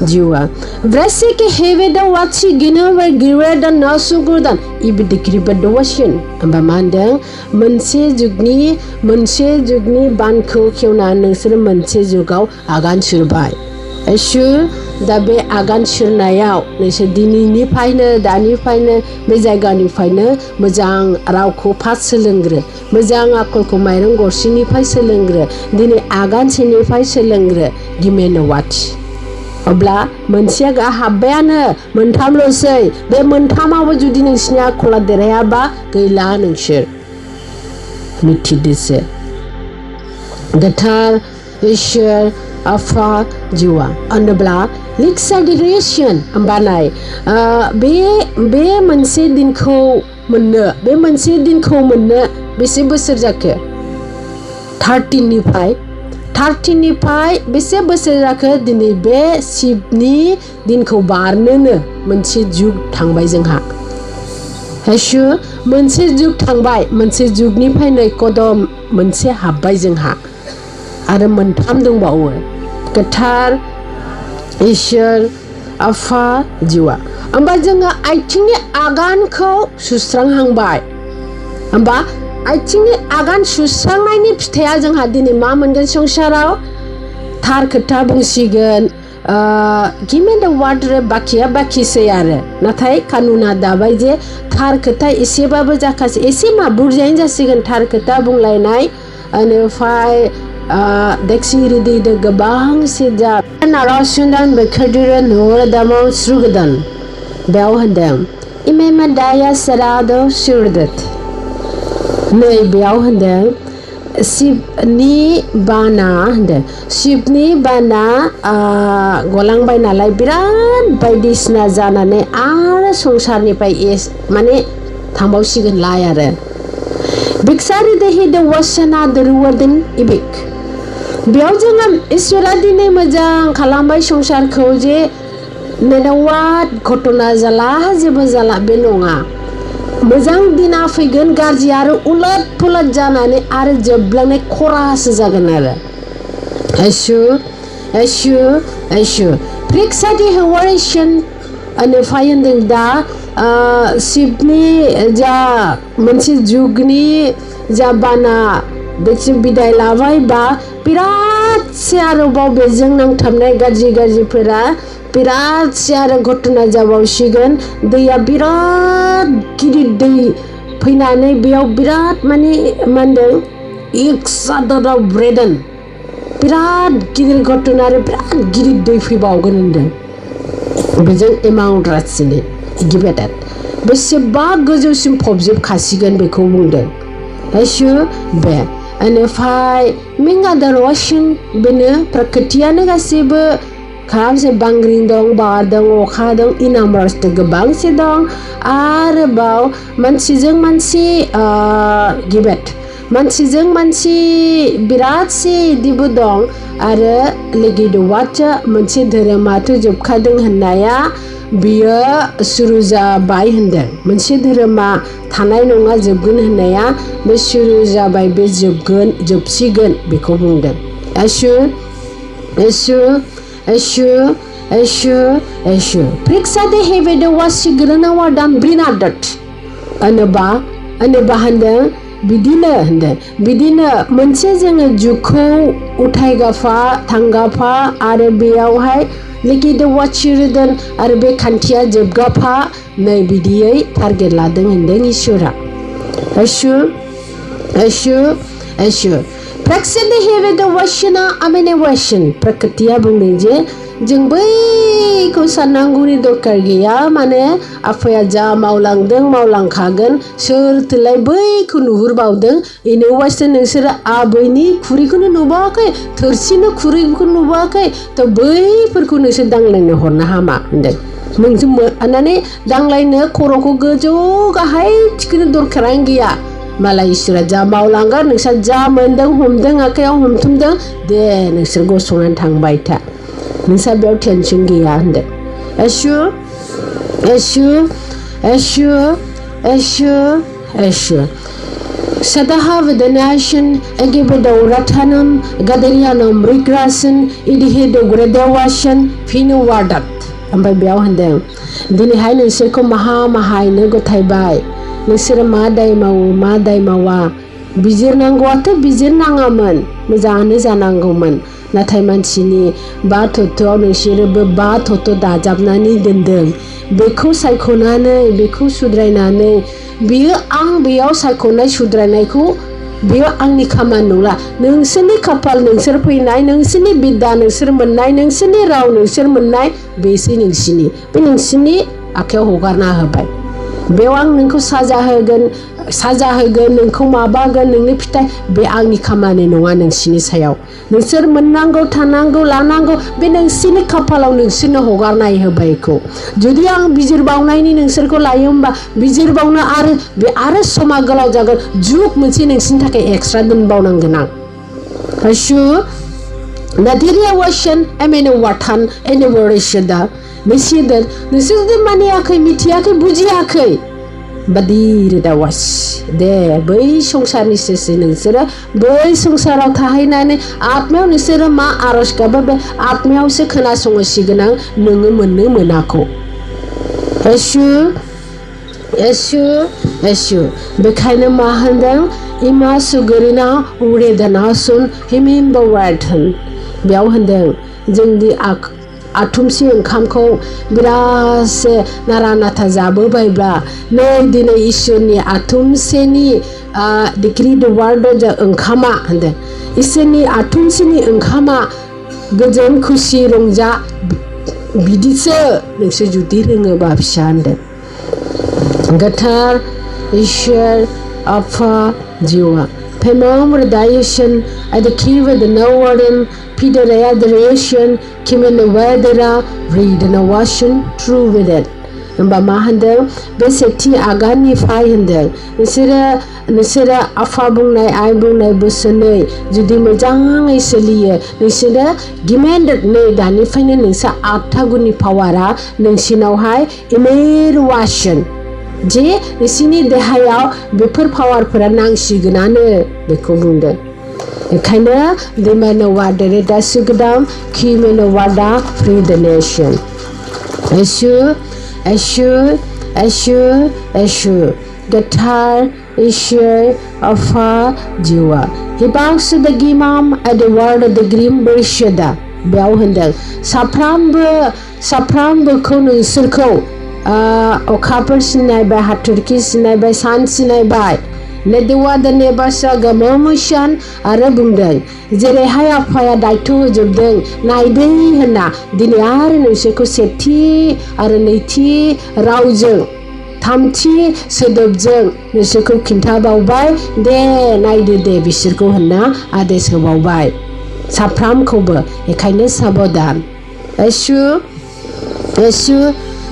Speaker 1: जिवा Vrasi ke heveda watsi ginawer gireda nasugudan ibidi kribada washin amba mandang मोनसे जुगनि बानखौ खेवना नोंसोर मोनसे जुगाव आगान सुरबाय येशु दा बे आगान सुरनायाव नोंसोर दिनैनिफ्रायनो दानिफ्रायनो बे जायगानिफ्रायनो मोजां रावखौ फार्स्ट सोलोंग्रो मोजां आखलखौ माइरं गरसेनिफ्राय सोलोंग्रो दिनै आगानसेनिफ्राय सोलोंग्रो गिमेनवाथि अब्ला मोनसेया हाब्बायानो मोनथामल'सै बे मोनथामावबो जुदि नोंसिनि आखला देरहायाबा गैला नोंसोर मिथिदोसो गोथार इसोर आफा जिवा होनोब्ला लिक्साडिरेसन होमबानाय बे मोनसे दिनखौ मोननो बेसे बोसोर जाखो 13निफ्राय बेसे बोसोर जाखो दिनै बे शिबनि दिनखौ बारनोनो मोनसे जुग थांबाय जोंहा हेसु मोनसे जुग थांबाय मोनसे जुगनिफ्राय नै कदम मोनसे हाबबाय जोंहा आरो मोनथाम दंबावो गोथार इसोर आफा जिवा होमबा जोङो आथिंनि आगानखौ सुस्रांहांबाय होमबा आथिंनि आगान सुस्रांनायनि फिथाइया जोंहा दिनै मा मोनगोन संसाराव थार खोथा बुंसिगोन गिमेन द वार्ड बाखिया बाखिसै आरो नाथाय कानुना दाबाय जे थार खोथा एसेबाबो जाखासै एसे मा बुरजायैनो जासिगोन थार खोथा बुंलायनाय बेनिफ्राय देखसिरिदैदो गोबां सिजा नारासुन्दान बेखोदिरो नोरदामाव स्रुगदान बेयाव होनदों इमेमा दाया सरादो सुरदत नै बेयाव होनदों शिबनि बाना होनदों शिबनि बाना गलांबाय नालाय बिराद बायदिसिना जानानै आरो संसारनिफ्राय माने थांबावसिगोनलाय आरो बिक्सारि देहि द वसना दरुवदन इबिक बेयाव जोङो इसोरा दिनै मोजां खालामबाय संसारखौ जे नेदावाद घटना जाला जेबो जाला बे नङा मोजां दिना फैगोन गाज्रि आरो उलट पुलट जानानै आरो जोबलांनाय खरासो जागोन आरो एसु प्रिक्सादि हेवारेसन बेनिफ्राय होनदों दा शिबनि जा मोनसे जुगनि जा बाना बेसो बिदाय लाबाय बा बिरादसे आरोबाव बेजों नांथाबनाय गाज्रिफोरा बिरादसे आरो घटना जाबावसिगोन दैया बिराद गिदिर दै फैनानै बेयाव बिराद माने मा होनदों इक्सादाराव ब्रेडन बिराद गिदिर घटना आरो बिराद गिदिर दै फैबावगोन होनदों बेजों एमाउन्ट रासिनै गिबेदात बेसेबा गोजौसिम फबजोबखासिगोन बेखौ बुंदों एसु बे बेनिफ्राय मिंगादारवासिन बेनो प्रकृतियानो गासैबो खालामसे बांग्रिं दं बार दं अखा दं इनामार्स गोबांसे दं आरोबाव मानसिजों मानसि गिबेट मानसिजों मानसि बिरादसे इदिबो दं आरो लेगिदवाचा मोनसे धोरोमाथ' जोबखादों होननाया बियो सुरु जाबाय होनदों मोनसे धोरोमा थानाय नङा जोबगोन होननाया बे सुरु जाबाय बे जोबसिगोन बेखौ बुंदों एसु प्रिक्सादे हेबेदो वासिग्रोना वादाम ब्रिनादत होनोबा होनदों बिदिनो मोनसे जोङो जुगखौ उथायगाफा थांगाफा आरो बेयावहाय लेकिन वाचिरदोन आरो बे खान्थिया जोबगाफा नै बिदियै टारगेट लादों होनदों इसोरा एसु प्रेक्सेदे हेबेदो वाशिना आमेने वाशिन प्रकृतिया बुंदों जे जों बैखौ साननांगौनि दरकार गैया माने आफाया जा मावलांदों मावलांखागोन सोरथोलाय बैखौ नुहुरबावदों बेनो वासो नोंसोरो आबैनि खुरैखौनो नुबावाखै थोरसिनो खुरैखौ नुबावाखै थ' बैफोरखौ नोंसोर दांलायनो हरनो हामा होनदों नोंसोर माने दांलायनो खर'खौ गोजौ गाहाय थिखोनो दरखारानो गैया मालाय इसोरा जा मावलांगोन नोंसोर जा मोन्दों हमदों आखायाव हमथुमदों दे नोंसोर गसंनानै थांबाय था नोंसा बेयाव टेनसन गैया होनदों एसु सदाहा वदनाशन एगेबेदावराथानम गादेरियानम रिग्रासन इदिहेदोग्रेदेवाशन फिनो वार्डात ओमफ्राय बेयाव होनदों दिनैहाय नोंसोरखौ माहायनो गथायबाय नोंसोरो मा दाय मावो मा दाय मावा बिजिरनांगौआथ' बिजिरनाङामोन मोजाङानो जानांगौमोन नाथाय मानसिनि बा थत्थ'आव नोंसोरबो बा थत्थ' दाजाबनानै दोनदों बेखौ सायख'नानै बेखौ सुद्रायनानै बियो आं बेयाव सायख'नाय सुद्रायनायखौ बेयो आंनि खामानि नंला नोंसोरनि खाफाल नोंसोर फैनाय नोंसोरनि बिद्दा नोंसोर मोननाय नोंसोरनि राव नोंसोर मोननाय बेसो नोंसिनि बे नोंसिनि आखायाव हगारना होबाय बेयाव आं नोंखौ साजा होगोन नोंखौ माबागोन नोंनि फिथाइ बे आंनि खामानि नङा नोंसिनि सायाव नोंसोर मोननांगौ थानांगौ लानांगौ बे नोंसिनि खाफालाव नोंसोरनो हगारनाय होबायखौ जुदि आं बिजिरबावनायनि नोंसोरखौ लायो होमबा बिजिरबावनो आरो समा गोलाव जागोन जुग मोनसे नोंसिनि थाखाय एक्सट्रा दोनबावनांगोन आं Hashu Nadiria washan emene watan ene worishada Nisidan Nisidi maniakai mitiakai bujiakai Badir da was de bai songsarni sesi nोंसोरो बै संसाराव थाहैनानै आत्मायाव नोंसोरो मा आरज गाबो बे आत्मायावसो खोनासंसिगोन आं नोङो मोननो मोनाखौ Eshu बेखायनो मा होनदों इमा सुगरिना उरेदानासुन हिमिम्बा वार्थन बेयाव होनदों जोंनि आथुमसे ओंखामखौ बिरादसे नारा नाथा जाबोबायब्ला नै दिनै इसोरनि आथुमसेनि डिक्री द वार्ड द ओंखामा होनदों इसोरनि आथुमसेनि ओंखामा गोजोन खुसि रंजा बिदिसो नोंसोर जुदि रोङोबा फिसा होनदों गोथार इसोर आफा जिवा Pemam redayation at the key with the no warden, Peter adoration, Kim in the weather, read and a washing, true with it. Namba mahandel, Beseti agani fayendel, Nisira afabunai, ibunai busane, Judimajang iseliye, Nisida, demanded ne danifan nisa ataguni pawara, Ninsino high, Imer washing. जे नोंसिनि देहायाव बेफोर पावारफोरा नांसिगोनानो बेखौ बुंदों ओंखायनो दैमानो वार्डरे दा सुगदाम खिमेनो Wardha free द nation एशु गोथार इसोर आफा जिवा हिबांसु द गिमाम एट द वार्ड द ग्रिम बैसदा बेयाव होनदों साफ्रामबोखौ नोंसोरखौ अखाफोर सिनायबाय हाथरखि सिनायबाय सान सिनायबाय नेदेवा दनेबासा गममुशान आरो बुंदों जेरैहाय आफाया दायथ' होजोबदों नायदै होनना दिनै आरो नोंसोरखौ सेथि आरो नैथि रावजों थामथि सोदोबजों नोंसोरखौ खिन्थाबावबाय दे नायदो दे बिसोरखौ होनना आदेश होबावबाय साफ्रामखौबो बेखायनो साबधान एसु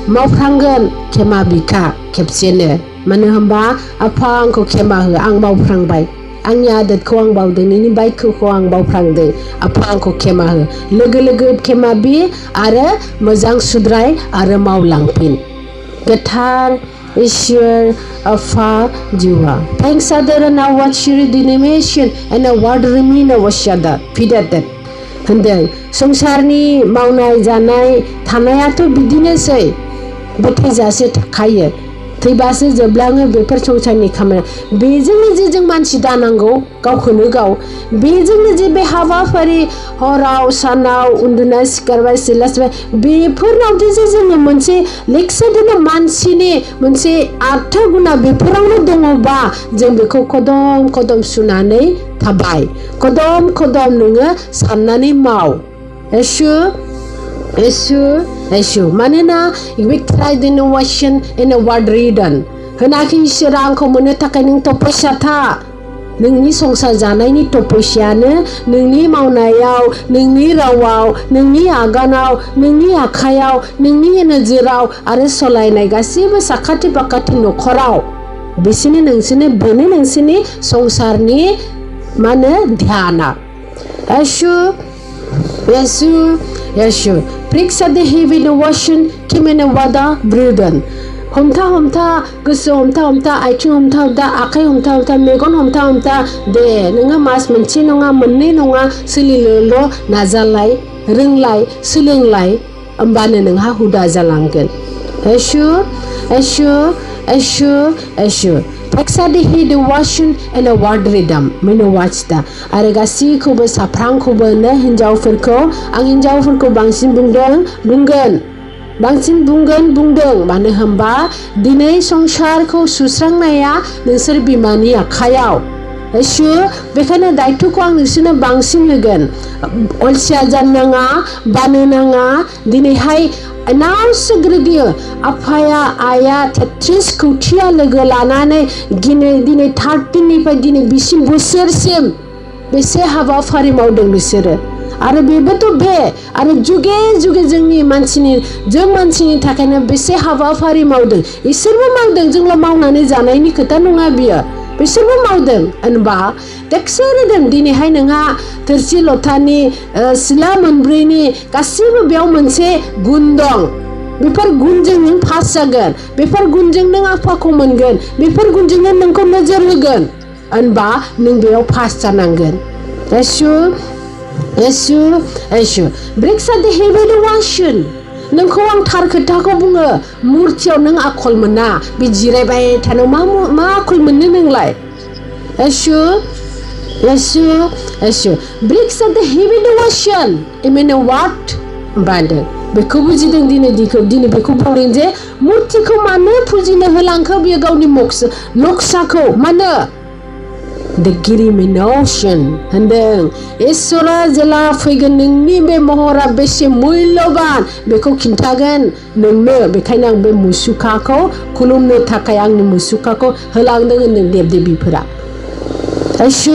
Speaker 1: मावफ्रांगोन खेमा बिखा खेबसेनो मानो होनबा आफा आंखौ खेमा हो आं मावफ्रांबाय आंनि आदतखौ आं बावदों नोंनि बायखौखौ आं बावफ्रांदों आफा आंखौ खेमा हो लोगो लोगो खेमा बि आरो मोजां सुद्राय आरो मावलांफिन गोथार इसोर आफा जिवा thanks other now what she denomination and what remain was shada fidated होनदों संसारनि मावनाय जानाय थानायाथ' बिदिनोसै बे थैजासे थाखायो थैबासो जोबलाङो बेफोर संसारनि खामानि बेजोंनो जे जों मानसि दानांगौ गावखौनो गाव बेजोंनो जे बे हाबाफारि हराव सानाव उन्दुनाय सिखारबाय सिला सिबाय बेफोरनावदि जे जोङो मोनसे लेक्सारनो मानसिनि मोनसे आर्था गुना बेफोरावनो दङबा जों बेखौ कदम सुनानै थाबाय कदम नोङो साननानै माव एसु मानोना we tried innovation in a word reading होनाखि इसोरा आंखौ मोननो थाखाय नों तपस्या था नोंनि संसार जानायनि तपस्यानो नोंनि मावनायाव नोंनि रावाव नोंनि आगानाव नोंनि आखायाव नोंनि नोजोराव आरो सलायनाय गासैबो साखाथि बाखाथि नखराव बेनो नोंसिनि संसारनि माने ध्याना एसु Priksa de heavy no washing, kimene wada bruden. हमथा गोसो हमथा आथिं हमथा आखाइ हमथा मेगन हमथा दे नोङो मास मोनसे नङा मोननै नङा सोलिनोल' नाजालाय रोंलाय सोलोंलाय होमबानो नोंहा हुदा जालांगोन Eshu Paksa de he the washing and a word rhythm mino watch da Aragasi kuba saprang kuba ne hinjau furko ang hinjau furko bangsin bunggan Bangsin बुंदों मानो होनबा दिनै संसारखौ सुस्रांनाया नोंसोर बिमानि आखायाव एसु बेखायनो दायित्वखौ आं नोंसोरनो बांसिन होगोन अलसिया जानो नाङा बानो नाङा दिनैहाय एनाउन्स ग्रेडियो आफाया आया 33 कौटिया लोगो लानानै दिनै 13 निफ्राय दिनै 20 बोसोरसिम बेसे हाबाफारि मावदों बिसोरो आरो बेबोथ' बे आरो जुगे जोंनि मानसिनि थाखायनो बेसे हाबाफारि मावदों इसोरबो मावदों जोंल' मावनानै जानायनि खोथा नङा बियो बिसोरबो मावदों होनबा टेक्सोरदों दिनैहाय नोंहा थोरसि लथानि सिला मोनब्रैनि गासिबो बेयाव मोनसे गुन दं बेफोर गुनजों नों पास जागोन बेफोर गुनजों नों आफाखौ मोनगोन बेफोर गुनजोंनो नोंखौ नोजोर होगोन होनबा नों बेयाव पास जानांगोन Eshu breaks at the heavy washing नोंखौ आं थार खोथाखौ बुङो मुर्तियाव नों आखल मोना बे जिरायबाय थानो मा आखल मोननो नोंलाय Eshu breaks at the heavy washing I mean what बादो बेखौ बुजिदों दिनै बेखौ बुंदों जे मुर्तिखौ मानो फुजिनो होलांखो बियो गावनि नक्साखौ मानो The Girimination होनदों इसोरा जेला फैगोन नोंनि बे महरा बेसे मुल्यबान बेखौ खिन्थागोन नोंनो बेखायनो आं बे मुसुखाखौ खुलुमनो थाखाय आंनि मुसुखाखौ होलांदों होनदों देब-देबिफोरा एसु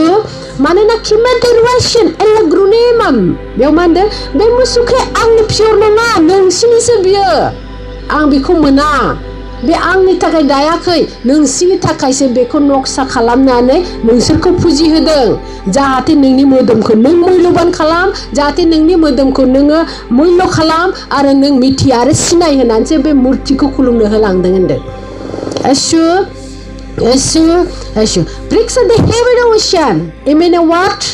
Speaker 1: मानोना किमेटेरवासन एलग्रुनेमाम बेयाव मा होनदों बे मुसुखाया आंनि पियर नङा नोंसिनिसो बियो आं बेखौ मोना बे आंनि थाखाय दायाखै नोंसिनि थाखायसो बेखौ नक्सा खालामनानै नोंसोरखौ फुजिहोदों जाहाथे नोंनि मोदोमखौ नों मुल्यबान खालाम जाहाथे नोंनि मोदोमखौ नोङो मुल्य खालाम आरो नों मिथि आरो सिनाय होनानैसो बे मुर्तिखौ खुलुमनो होलांदों होनदों एसु ब्रिक्स अफ द हेभि ओशन I mean what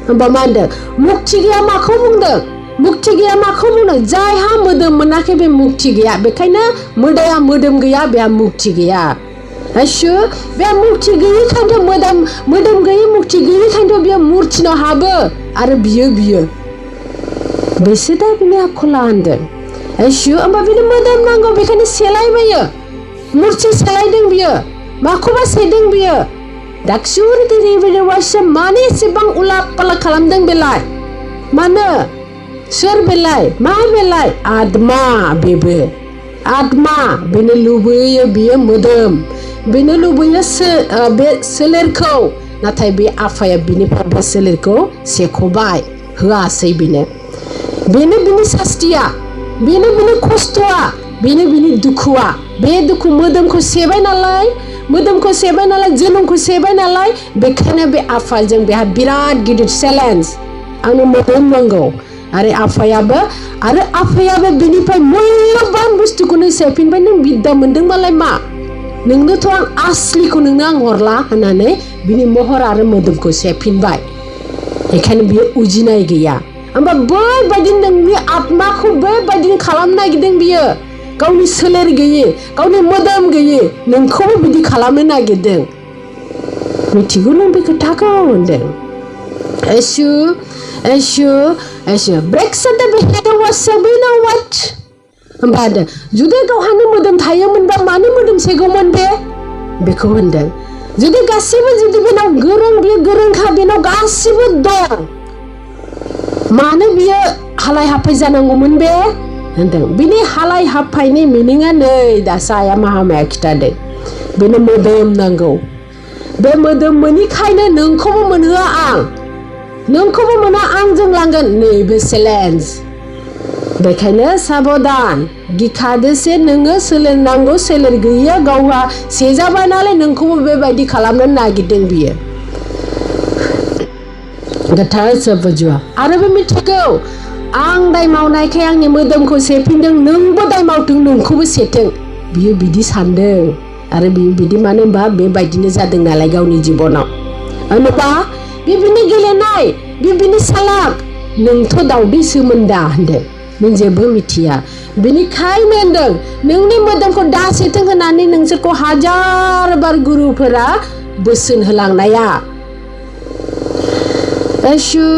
Speaker 1: होनबा मा होनदों मुक्ति गैया माखौ बुंदों मुक्ति गैया माखौ बुंदों जायहा मोदोम मोनाखै बे मुक्ति गैया बेखायनो मोदाया मोदोम गैया बेहा मुक्ति गैया एसु बे मुक्ति गैयिखायनोथ' मोदोम गैयि मुक्ति गैयिखायनोथ' बियो मुर्तिनाव हाबो आरो बियो बेसो दा बिनि आखला होनदों एसु होमबा बिनो मोदोम नांगौ बेखायनो सेलायबायो मुर्ति सेलायदों बियो माखौबा सेदों बियो दाक्सुर दिरिबिरवासो मानो एसेबां उलाट पालाट खालामदों बेलाय मानो सोर बेलाय मा बेलाय आत्मा बेबो आत्मा बेनो लुबैयो बियो मोदोम बेनो लुबैयो बे सोलेरखौ नाथाय बे आफाया बिनिफ्राय बे सोलेरखौ सेख'बाय होआसै बेनो बिनि सास्तिया बेनो बिनि खस्थ'आ बेनो बिनि दुखुआ बे दुखु मोदोमखौ सेबाय नालाय जोनोमखौ सेबाय नालाय बेखायनो बे आफाजों बेहा बिराद गिदिर चेलेन्ज आंनो मोदोम नांगौ आरो आफायाबो बिनिफ्राय मुल्यबान बुस्थुखौनो सेफिनबाय नों बिद्दा मोनदोंबालाय मा नोंनोथ' आं आसलिखौ नोंनो आं हरला होननानै बिनि महर आरो मोदोमखौ सेफिनबाय बेखायनो बियो उजिनाय गैया होमबा बैबायदि नोंनि आत्माखौ बैबायदिनो खालामनो नागिरदों बियो गावनि सोलेर गैयै गावनि मोदोम गैयै नोंखौबो बिदि खालामनो नागिरदों मिथिगौ नों बे खोथाखौ होनदों एसु breaks at the head was Sabina what होमबा जुदि गावहानो मोदोम थायोमोनबा मानो मोदोम सेगौमोन बेखौ होनदों जुदि बेनाव बियो गोरोंखा बेनाव गासिबो दं मानो बियो हालाय हाफाय जानांगौमोन होनदों बिनि हालाय हाफायनि मिनिङा नै दासो आया माहामाया खिथादों बेनो मोदोम नांगौ बे मोदोम मोनिखायनो नोंखौबो मोनहोआ नोंखौबो मोना आंजों लांगोन नैबे चेलेन्ज बेखायनो साबधान गिखादोसे नोङो सोलोंनांगौ सोलों गैया गावहा सेजाबाय नालाय नोंखौबो बेबायदि खालामनो नागिरदों बियो गोथार सोबजुआ आरोबो मिथिगौ आं दाय मावनायखाय आंनि मोदोमखौ सेफिनदों नोंबो दाय मावथों नोंखौबो सेथों बियो बिदि सानदों आरो बियो बिदि मानो होनबा बेबायदिनो जादों नालाय गावनि जिबनाव होनबा बिनि गेलेनाय बिनि सालाक नोंथ' दावदैसोमोन दा होनदों नों जेबो मिथिया बिनिखायनो होनदों नोंनि मोदोमखौ दासेथों होननानै नोंसोरखौ हाजार बार गुरुफोरा बोसोन होलांनाया Eshu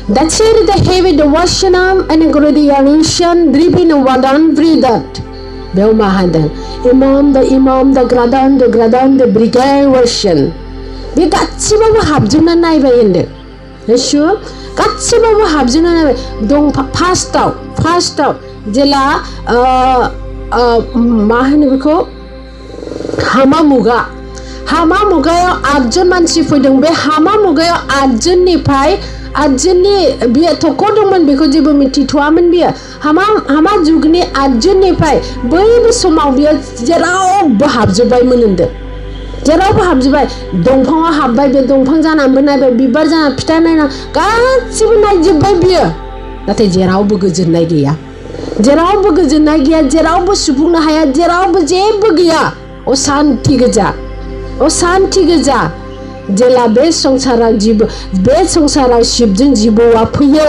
Speaker 1: That's it the heavy the washanam and gradation dripping wadan vridat बेव मा होनदों imam the gradan the brigade version बे गासिबाबो हाबजोबना नायबाय होनदों एसु गासिबाबो हाबजोबना नायबाय दं फार्स्टआव जेला मा होनो बेखौ हामा मुगायाव 8 जन मानसि फैदों बे हामा मुगायाव 8 जननि बियो थख' दंमोन बेखौ जेबो मिथिथ'वामोन बियो हामा जुगनि 8 जननिफ्राय बैबो समाव बियो जेरावबो हाबजोबबायमोन होनदों जेरावबो हाबजोबबाय दंफाङाव हाबबाय बे दंफां जानानैबो नायबाय बिबार जाना फिथाइ नायना गासिबो नायजोबबाय बियो नाथाय जेरावबो गोजोननाय गैया जेरावबो सुफुंनो हाया जेरावबो जेबो गैया अशान्ति गोजा जेला बे संसाराव शिबजों जिबौआ फैयो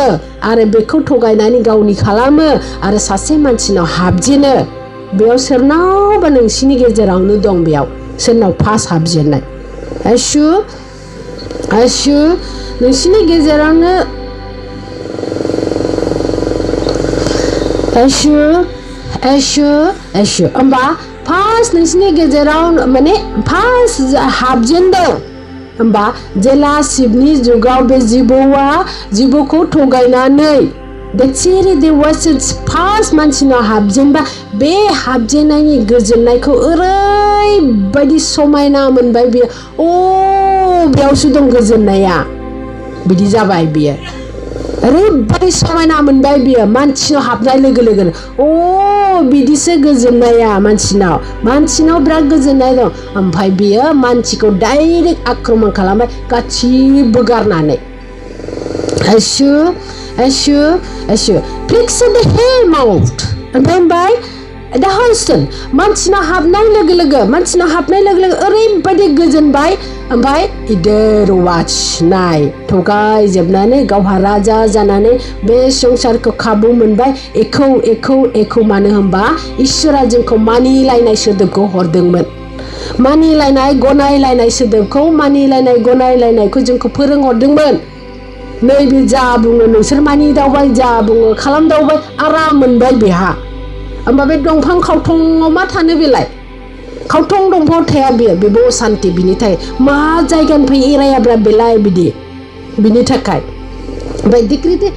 Speaker 1: आरो बेखौ थगायनानै गावनि खालामो आरो सासे मानसिनाव हाबजेनो बेयाव सोरनावबा नोंसिनि गेजेरावनो दं बेयाव सोरनाव फास हाबजेननाय आशु नोंसिनि गेजेरावनो आशु होमबा फास नोंसिनि गेजेराव माने फास हाबजेनदों होमबा जेला शिबनि जुगाव बे जिबौखौ थगायनानै फार्स्ट मानसिनाव हाबजेनबा बे हाबजेननायनि गोजोननायखौ ओरैबायदि समायना मोनबाय बियो बेयावसो दं गोजोननाया बिदि जाबाय बियो ओरैबायदि समायना मोनबाय बियो मानसिनाव हाबनाय लोगो बिदिसो गोजोननाया मानसिनाव बिराद गोजोननाय दं ओमफ्राय बियो मानसिखौ डाइरेक्ट आक्रमण खालामबाय गासिबो गारनानै Ashu fix the hair mouth ओमफ्राय दा हस्टेल मानसिनाव हाबनाय लोगो ओरैबायदि गोजोनबाय ओमफ्राय इदर वाचनाय थगायजोबनानै गावहा राजा जानानै बे संसारखौ खाबु मोनबाय एखौ मानो होनबा इसोरा जोंखौ मानिलायनाय सोदोबखौ हरदोंमोन मानिलायनाय गनायलायनाय सोदोबखौ गनायलायनायखौ जोंखौ फोरोंहरदोंमोन नैबे जा बुङो नोंसोर मानिदावबाय जा बुङो खालामदावबाय आराम मोनबाय बेहा होमबा बे दंफां खावथङाव मा थानो बेलाय खावथं दंफाङाव थाया बेबो अशान्ति बिनि थाखाय मा जायगानिफ्राय एरायाब्ला बेलाय बिनि थाखाय ओमफ्राय दिक्रिति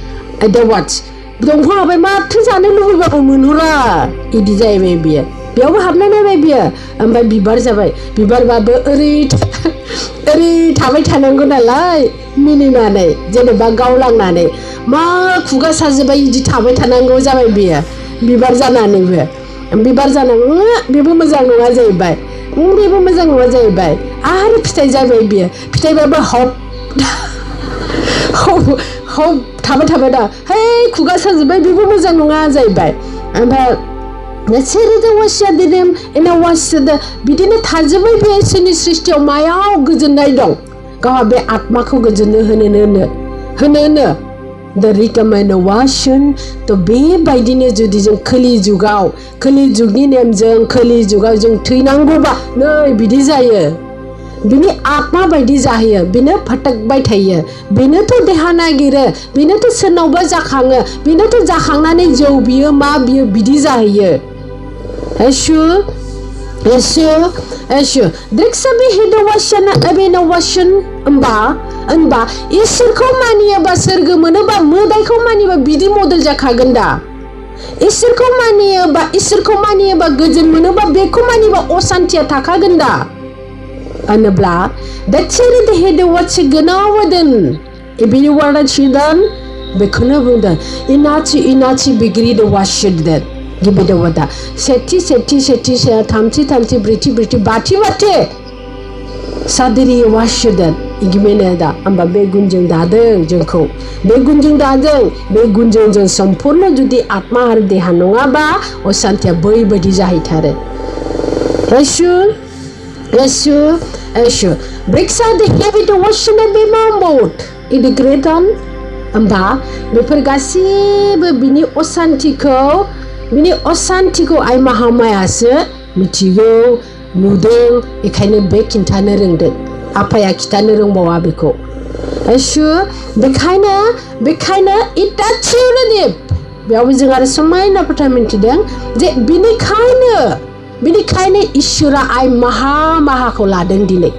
Speaker 1: वाट्स दंफां हाबबाय माथो जानो लुबैबाबो मोनहरा इदि जाहैबाय बियो बेयावबो हाबनाय नायबाय बियो ओमफ्राय बिबार जाबाय बिबारबाबो ओरै थाबाय थानांगौ नालाय मिनिनानै जेनेबा गावलांनानै मा खुगा साजोबबाय इदि थाबाय थानांगौ जाबाय बियो बिबार जानानैबो बेबो मोजां नङा जाहैबाय आरो फिथाइ जाबाय बियो फिथाइबाबो हप थाबाय दा हे खुगा साजोबबाय बेबो मोजां नङा जाहैबाय ओमफ्राय बिदिनो थाजोब्बाय बे इसोरनि सृष्टियाव मायाव गोजोननाय दं गावहा बे आत्माखौ गोजोननो होनो the recommendation to बेबायदिनो जुदि जों खोलि जुगनि नेमजों खोलि जुगाव जों थैनांगौबा नै बिदि जायो बिनि आत्मा बायदि जाहैयो बेनो फटकबाय थायो बेनोथ' देहा नागिरो बेनोथ' सोरनावबा जाखाङो बेनोथ' जाखांनानै जौ बियो मा बियो बिदि जाहैयो Ashu Driksa Behedawashan होनबा इसोरखौ मानियोबा सोरगो मोनोबा मोदायखौ मानियोबा बिदि मडेल जाखागोन दा इसोरखौ मानियोबा गोजोन मोनोबा बेखौ मानियोबा अशान्तिया थाखागोन दा होनोब्ला दाथिरि देहेदो वाटसे गोनावदोन एबिनि वार्डा चिदान बेखौनो बुंदों इनाची बिग्रिदो वाशिदोन गिबिदो वादा सेथि थामथि ब्रैथि बाथि सादिरि वाशिदोन इगिमेने दा होमबा बे गुनजों दादों जोंखौ बे गुनजों जों सम्पूर्ण जुदि आत्मा आरो देहा नङाबा अशान्तिया बैबायदि जाहैथारो Ashu Bricks are the heavy to wash in the bimamboat इडिग्रेटन होमबा बेफोर गासिबो बिनि असान्तिखौ आइ महामायासो मिथिगौ नुदों बेखायनो बे खिन्थानो रोंदों आफाया खिन्थानो रोंबावा बेखौ बेखायनो इटाचिउननि बेयाव जों आरो समायना खोथा मिथिदों जे बिनिखायनो इसोरा आइ माहाखौ लादों दिनै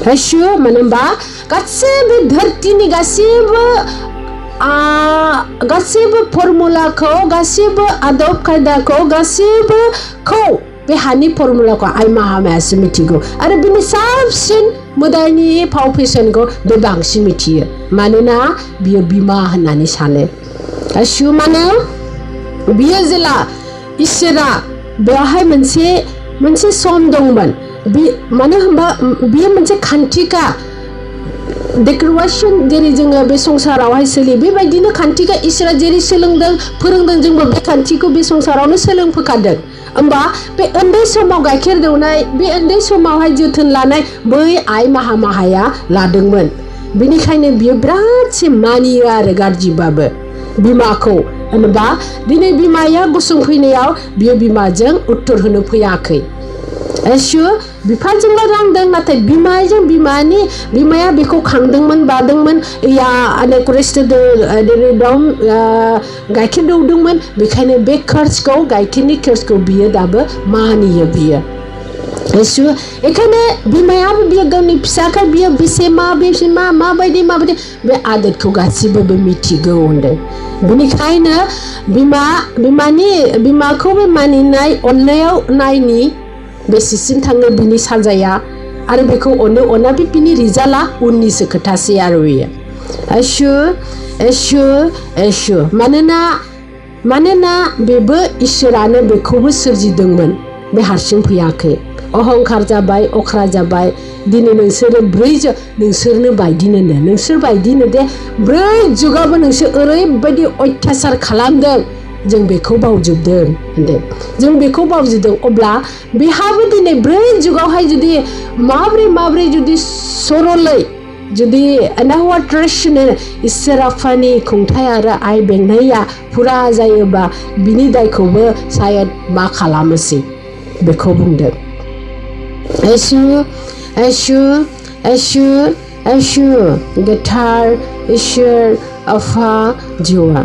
Speaker 1: मानो होनबा गासैबो धरतीनि गासैबो फर्मुलाखौ गासैबो आदब खायदाखौ गासैबोखौ बे हानि फर्मुलाखौ आइ महामायासो मिथिगौ आरो बिनि साबसिन मोदायनि फाव फेसनखौ बे बांसिन मिथियो मानोना बियो बिमा होननानै सानो मानो बियो जेला इसोरा बेवहाय मोनसे सम दंमोन मानो होनबा बियो मोनसे खान्थिखा डेकोरेशन जेरै जोङो बे संसारावहाय सोलियो बेबायदिनो खान्थिखा इसोरा जेरै सोलोंदों फोरोंदों जोंबो बे खान्थिखौ बे संसारावनो सोलोंफोखादों होमबा बे उन्दै समाव गाइखेर दौनाय बे उन्दै समावहाय जोथोन लानाय बै आइ माहाया लादोंमोन बेनिखायनो बियो बिरादसे मानियो आरो गाज्रिबाबो बिमाखौ होनबा दिनै बिमाया गसंफैनायाव बियो बिमाजों उत्तर होनो फैयाखै बिफाजोंल' रांदों नाथाय बिमाया बेखौ खांदोंमोन बादोंमोन अनेक गाइखेर दौदोंमोन बेखायनो बे गाइखेरनि कर्सखौ बियो दाबो मानियो बियो बेखायनो बिमायाबो बियो गावनि फिसाखौ बियो माबायदि बे आदतखौ गासिबो मिथिगौ होनदों बेनिखायनो बिमाखौ बे मानिनाय अननायाव नायनि बेसेसिम थाङो बिनि साजाया आरो बेखौ अना बे बिनि रिजाल्टआ उननिसो खोथासै आरो बियो मानोना बेबो इसोरानो बेखौबो सोरजिदोंमोन बे हारसिं फैयाखै अहंखार जाबाय अख्रा जाबाय दिनै नोंसोरनो बायदिनो दे 4 जुगावबो नोंसोर ओरैबायदि अत्याचार खालामदों जों बेखौ बावजोबदों होनदों जों बेखौ बावजोबदों अब्ला बेहाबो दिनै 4 जुगावहाय जुदि माब्रै जुदि सरलै जुदि अनाहुआ ट्रेडिशनेल इसोर आफानि खुंथाय आरो आइ बेंनाया फुरा जायोबा बिनि दायखौबो सायद मा खालामोसै बेखौ बुंदों एसु गोथार इसोर आफा जिउआ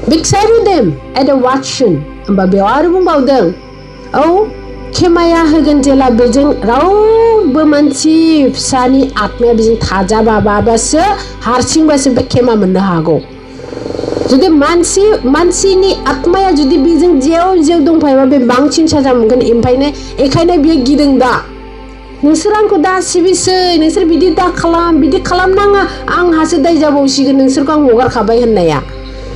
Speaker 1: बिक्सारि देम एट द वाटसन होमबा बेयाव आरो बुंबावदों खेमाया होगोन जेला बेजों रावबो मानसि फिसानि आत्माया बेजों थाजाबाबासो हारसिंबासो बे खेमा मोननो हागौ जुदि मानसिनि आत्माया जुदि बेजों जेव दंफायोबा बे बांसिन साजा मोनगोन एखायनो बियो गिदों दा नोंसोर आंखौ दा सिबिसै नोंसोर बिदि दा बिदि खालामनाङा आंहासो दाय जाबावसिगोन नोंसोरखौ आं हगारखाबाय होननाया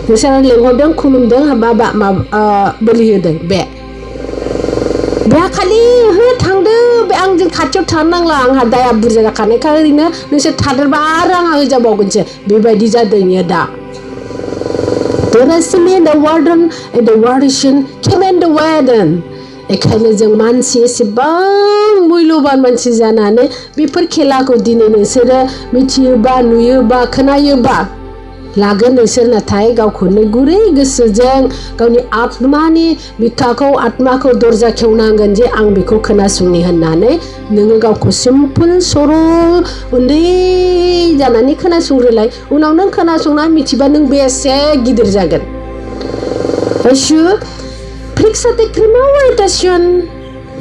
Speaker 1: नोंसोर लेंहरदों खुलुमदों बोलि होदों बे खालि थांदो बे आंजों खाथियाव थानो नांला आंहा दाया बुरजा जाखानायखा ओरैनो नोंसोर थादेरबा आरो आंहा होजाबावगोनसो बेबायदि जादों दा एखायनो जों मानसि एसेबां मुल्यबान मानसि जानानै बेफोर खेलाखौ दिनै नोंसोरो मिथियोबा नुयोबा खोनायोबा लागोन नोंसोर नाथाय गावखौनो गुरै गोसोजों गावनि आत्मानि बिखाखौ आत्माखौ दरजा खेवनांगोन जे आं बेखौ खोनासंनि होननानै नोङो गावखौ सिम्पोल सरल उन्दै जानानै खोनासंग्रोलाय उनाव नों खोनासंनानै मिथिबा नों बेसे गिदिर जागोन Fixate krimawa itasyon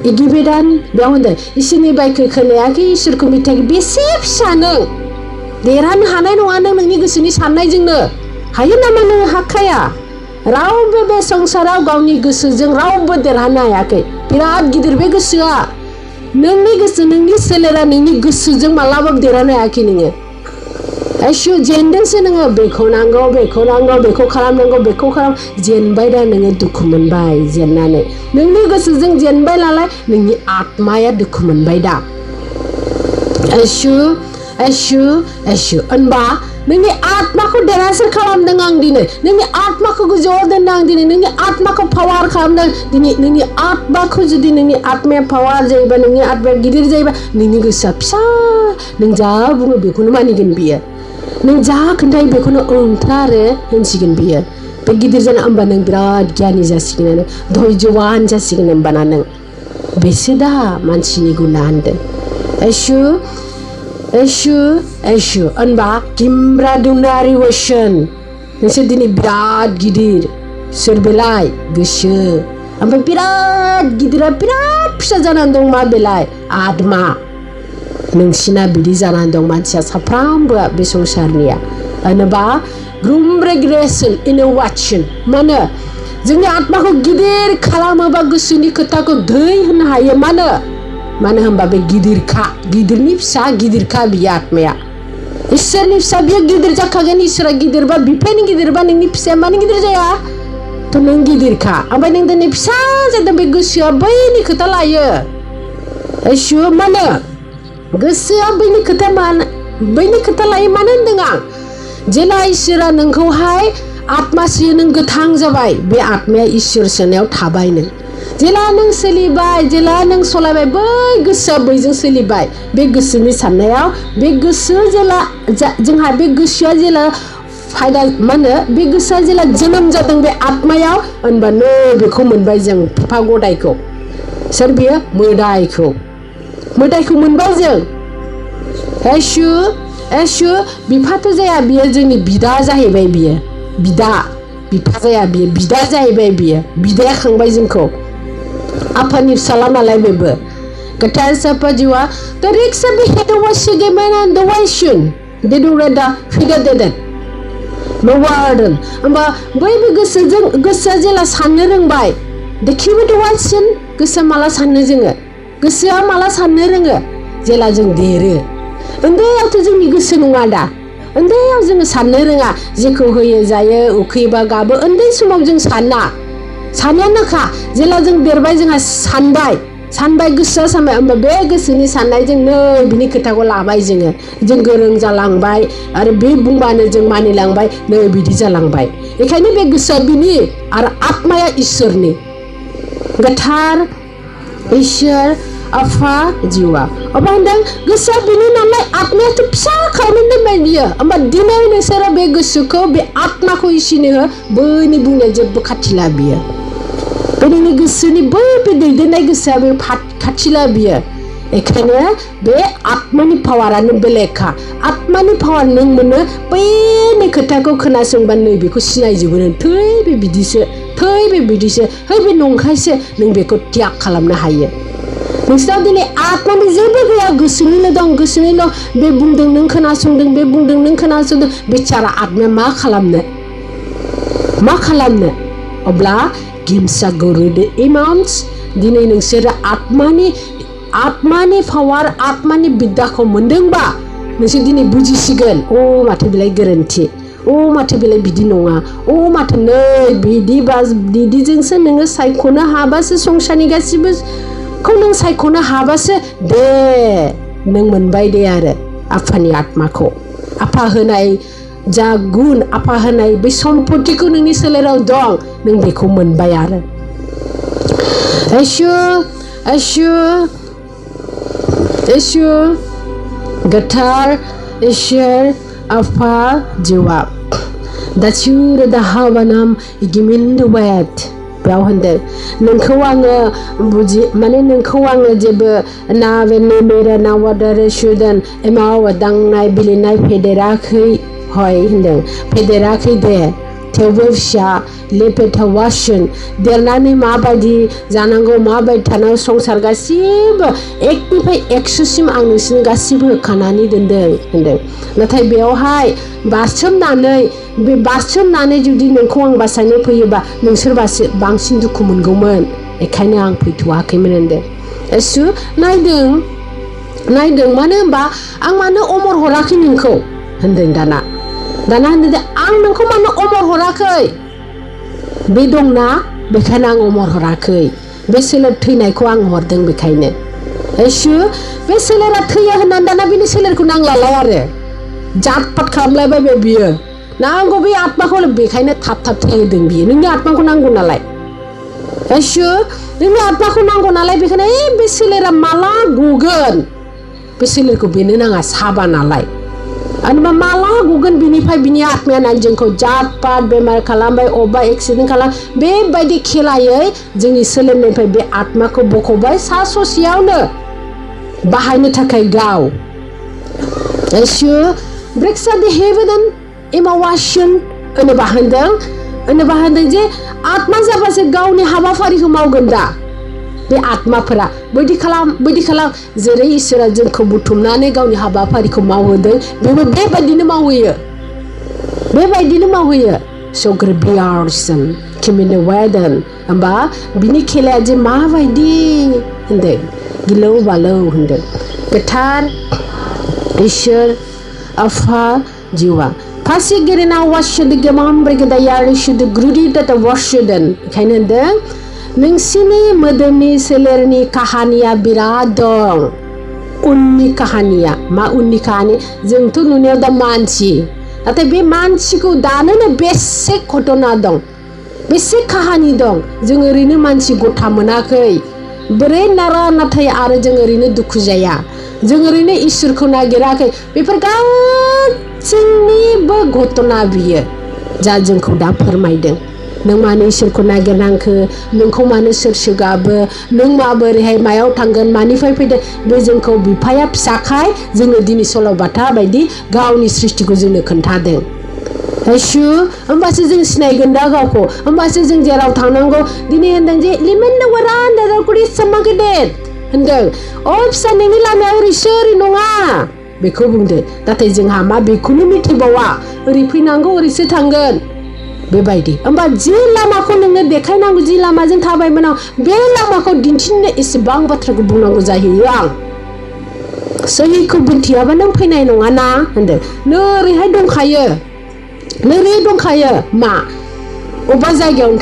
Speaker 1: igibedan बेयाव होनदों इसोरनि बायखौ खोनायाखै इसोरखौ मिथियाखै बेसे फिसा नों देरहानो हानाय नङा नों नोंनि गोसोनि साननायजोंनो हायो नामा नों हाखाया रावबो बे संसाराव गावनि गोसोजों रावबो देरहानो हायाखै बिराद गिदिर बे गोसोआ नोंनि गोसो नोंनि सोलेरा नोंनि गोसोजों मालाबाबो देरहानो हायाखै नोङो आइसु जेनदोंसो नोङो बेखौ नांगौ बेखौ खालामनांगौ बेखौ खालाम जेनबाय दा नोङो दुखु मोनबाय जेननानै नोंनि गोसोजों जेनबाय नालाय नोंनि आत्माया दुखु मोनबाय दा आइसु होनबा नोंनि आत्माखौ देरहासार खालामदों आं दिनै नोंनि आत्माखौ गोजौआव दोनदों आं दिनै नोंनि आत्माखौ पावार खालामदों दिनै नोंनि आत्माखौ जुदि नोंनि आत्माया पावार जायोबा नोंनि आत्माया गिदिर जायोबा नोंनि गोसोआ फिसा नों जा बुङो बेखौनो मानिगोन बियो नों जा खोन्थायो बेखौनो ओंथारो होनसिगोन बियो बे गिदिर जाना होमबा नों बिराद गियानि जासिगोन धैर्यवान जासिगोन होमबाना नों बेसो दा मानसिनि गुना होनदों एशु एशु एशु होनबा किमब्रा दुनारि वसन नोंसोर दिनै बिराद गिदिर सोर बेलाय गोसो ओमफ्राय बिराद गिदिरा बिराद फिसा जानानै दं मा बेलाय आत्मा नोंसिना बिदि जानानै दं मानसिया साफ्रामबो बे संसारनिया होनोबा ग्रुमब्रेग्रेसन इनोवेशन मानो जोंनि आत्माखौ गिदिर खालामोबा गोसोनि खोथाखौ दै होनो हायो मानो होनबा बे गिदिरखा गिदिरनि फिसा गिदिरखा बियो आत्माया इसोरनि फिसा बियो गिदिर जाखागोन इसोरा गिदिरबा बिफानि गिदिरबा नोंनि फिसाया मानो गिदिर जाया थ' नों गिदिरखा ओमफ्राय नों दिनै फिसा जादों बे गोसोआ बैनि खोथा लायो एसु मानो गोसोआ बैनि खोथा लायो मानो होनदों आं जेला इसोरा नोंखौहाय आत्मासो नों गोथां जाबाय बे आत्माया इसोर सोनायाव थाबाय नों जेला नों सोलिबाय जेला नों सलायबाय बै गोसोआ बैजों सोलिबाय बे गोसोनि साननायाव बे गोसो जेला जोंहा बे गोसोआ जेला फायदा मानो बे गोसोआ जेला जोनोम जादों बे आत्मायाव होनबानो बेखौ मोनबाय जों बिफा गदायखौ सोर बियो मोदायखौ मोनबाय जों एसु बिफाथ' जाया बियो जोंनि बिदा जाहैबाय बियो बिदा बिफा जाया बियो बिदा जाहैबाय बियो बिदाया खांबाय जोंखौ आफानि फिसाला नालाय बेबो गोथार साफा जिवा the rixa be hit was given and the washing they do read the figure that no warden होमबा बैबो गोसोआ जेला साननो रोंबाय देखिबो वासिन गोसोआ माला साननो जोङो गोसोआ माला साननो रोङो जेला जों देरो उन्दैयावथ' जोंनि गोसो नङा दा उन्दैयाव जोङो साननो रोङा जेखौ होयो जायो उखैबा गाबो उन्दै समाव जों साननायानोखा जेला जों देरबाय जोंहा सानबाय गोसोआ सानबाय होमबा बे गोसोनि साननायजोंनो बिनि खोथाखौ लाबाय जों गोरों जालांबाय आरो बे बुंबानो जों मानिलांबाय नै बिदि जालांबाय बेखायनो बे गोसोआ बिनि आरो आत्माया इसोरनि गोथार इसोर आफा जिवा अबा होनदों गोसोआ बिनि नालाय आत्मायाथ' फिसा खालामनो दोनबाय बियो होमबा दिनै नोंसोरो बे गोसोखौ बे आत्माखौ इसिनो हो बैनि बुंनाय जेबो खाथिला बियो नोंनि गोसोनि बै दैदेननाय गोसोआ बे खाथिला बियो बेखायनो बे आत्मानि पावारानो बेलेगखा आत्मानि पावार नों मोनो बैनि खोथाखौ खोनासंबा नै बेखौ सिनायजोबो नों थै बे बिदिसो है बे नंखायसो नों बेखौ त्याग खालामनो हायो नोंसोराव दिनै आत्मानि जेबो गैया गोसोनिल' दं बे बुंदों नों खोनासंदों बेचारा आत्माया मा खालामनो अब्ला गिमसा गुरुदे इमाम्स दिनै नोंसोरो आत्मानि पावार आत्मानि बिद्दाखौ मोनदोंबा नोंसोर दिनै बुजिसिगोन माथो बेलाय गोरोन्थि माथो बेलाय बिदि नङा माथो नै बिदिजोंसो नोङो सायख'नो हाबासो संसारनि गासिबोखौ नों सायख'नो हाबासो दे नों मोनबाय दे आरो आफानि आत्माखौ आफा होनाय जा गुन आफा होनाय बे सम्पतिखौ नोंनि सोलेराव दं नों बेखौ मोनबाय आरो एसु गोथार इसोर आफा जिवा दासुर दाहाबानाम इगिमिन वेट बेयाव होनदों नोंखौ आङो जेबो ना बे मेरा ना वादारे सुदन एमाव दांनाय बिलिनाय फेदेराखै हय होनदों फेदेराखै दे थेवबो फिसा लेपेटावासन देरनानै माबायदि जानांगौ माबायदि थानांगौ संसार गासिबो 1निफ्राय 100सिम आं नोंसिनो गासिबो होखानानै दोनदों होनदों नाथाय बेयावहाय बारसोमनानै जुदि नोंखौ आं बासायनो फैयोबा नोंसोर बांसिन दुखु मोनगौमोन बेखायनो आं फैथ'वाखैमोन होनदों एसु नायदों मानो होनबा आं मानो अमर हराखै नोंखौ होनदों दाना होनदों आं नोंखौ मानो अमर हराखै बे दंना बेखायनो आं अमर हराखै बे सोलेर थैनायखौ आं हरदों बेखायनो एसु बे सोलेरा थैया होननानै दाना बेनि सोलेरखौ नांलालाय आरो जात पात खालामलायबाय बियो नांगौ बे आत्माखौ बेखायनो थाब थैहोदों बियो नोंनि आत्माखौ नांगौ नालाय एसु नोंनि आत्माखौ नांगौ नालाय बेखायनो बे सोलेरा माला गगोन बे सोलेरखौ बेनो नाङा साबा नालाय आनबा माला गुगन बिनिफ्राय बिनि आत्माया जोंखौ जात पात बेमार खालामबाय अबा एक्सिडेन्ट खालाम बेबायदि खेलायै जोंनि सोलेरनिफ्राय बे आत्माखौ बख'बाय सा ससेयावनो बाहायनो थाखाय गाव यसु ब्रेक्स द हेभेन इमावाशन होनोबा होनदों जे आत्मा जाबासो गावनि हाबाफारिखौ मावगोन दा बे आत्माफोरा बैदि खालाम जेरै इसोरा जोंखौ बुथुमनानै गावनि हाबाफारिखौ मावहोदों बेबो बेबायदिनो मावहोयो so ग्रेबियार्सन किमिनो वेदन होमबा बिनि खेलाया जे माबायदि होनदों गिलौ बालौ होनदों गोथार इसोर आफा जिवा फासि गेरेना वासद गेमाम ब्रेगदायार इसुद ग्रुदिता वासदन ओंखायनो होनदों नोंसिनि मोदोमनि सोलेरनि काहानिया बिराद दं उननि काहानिया मा उननि काहानि जोंथ' नुनायाव दा मानसि नाथाय बे मानसिखौ दानोनो बेसे घटना दं बेसे काहानि दं जों ओरैनो मानसि गथा मोनाखै बोरै नारा नाथाय आरो जों ओरैनो दुखु जाया जों ओरैनो इसोरखौ नागिराखै बेफोर गासैनिबो घटना बियो जा जोंखौ दा फोरमायदों नों मानो इसोरखौ नागिरनांखो नोंखौ मानो सोर सोगाबो नों माबोरैहाय मायाव थांगोन मानिफ्राय फैदों बे जोंखौ बिफाया फिसाखाय जोंनो दिनै सल'बाथा बायदि गावनि सृष्टिखौ जोंनो खोन्थादों यसु होमबासो जों सिनायगोन दा गावखौ होमबासो जों जेराव थांनांगौ दिनै होनदों जे लिमेन्ड वरान दाकुरि समागेदेत होनदों फिसा नोंनि लामाया ओरैसो ओरै नङा बेखौ बुंदो नाथाय जोंहा मा बेखौनो मिथिबावा ओरै फैनांगौ ओरैसो थांगोन बेबायदि होमबा जे लामाखौ नोंनो देखायनांगौ जि लामाजों थाबायमोनाव बे लामाखौ दिन्थिनो एसेबां बाथ्राखौ बुंनांगौ जाहैयो आं सहिखौ मिथियाबा नों फैनाय नङा ना होनदों नोरैहाय दंखायो मा अबा जायगायावनो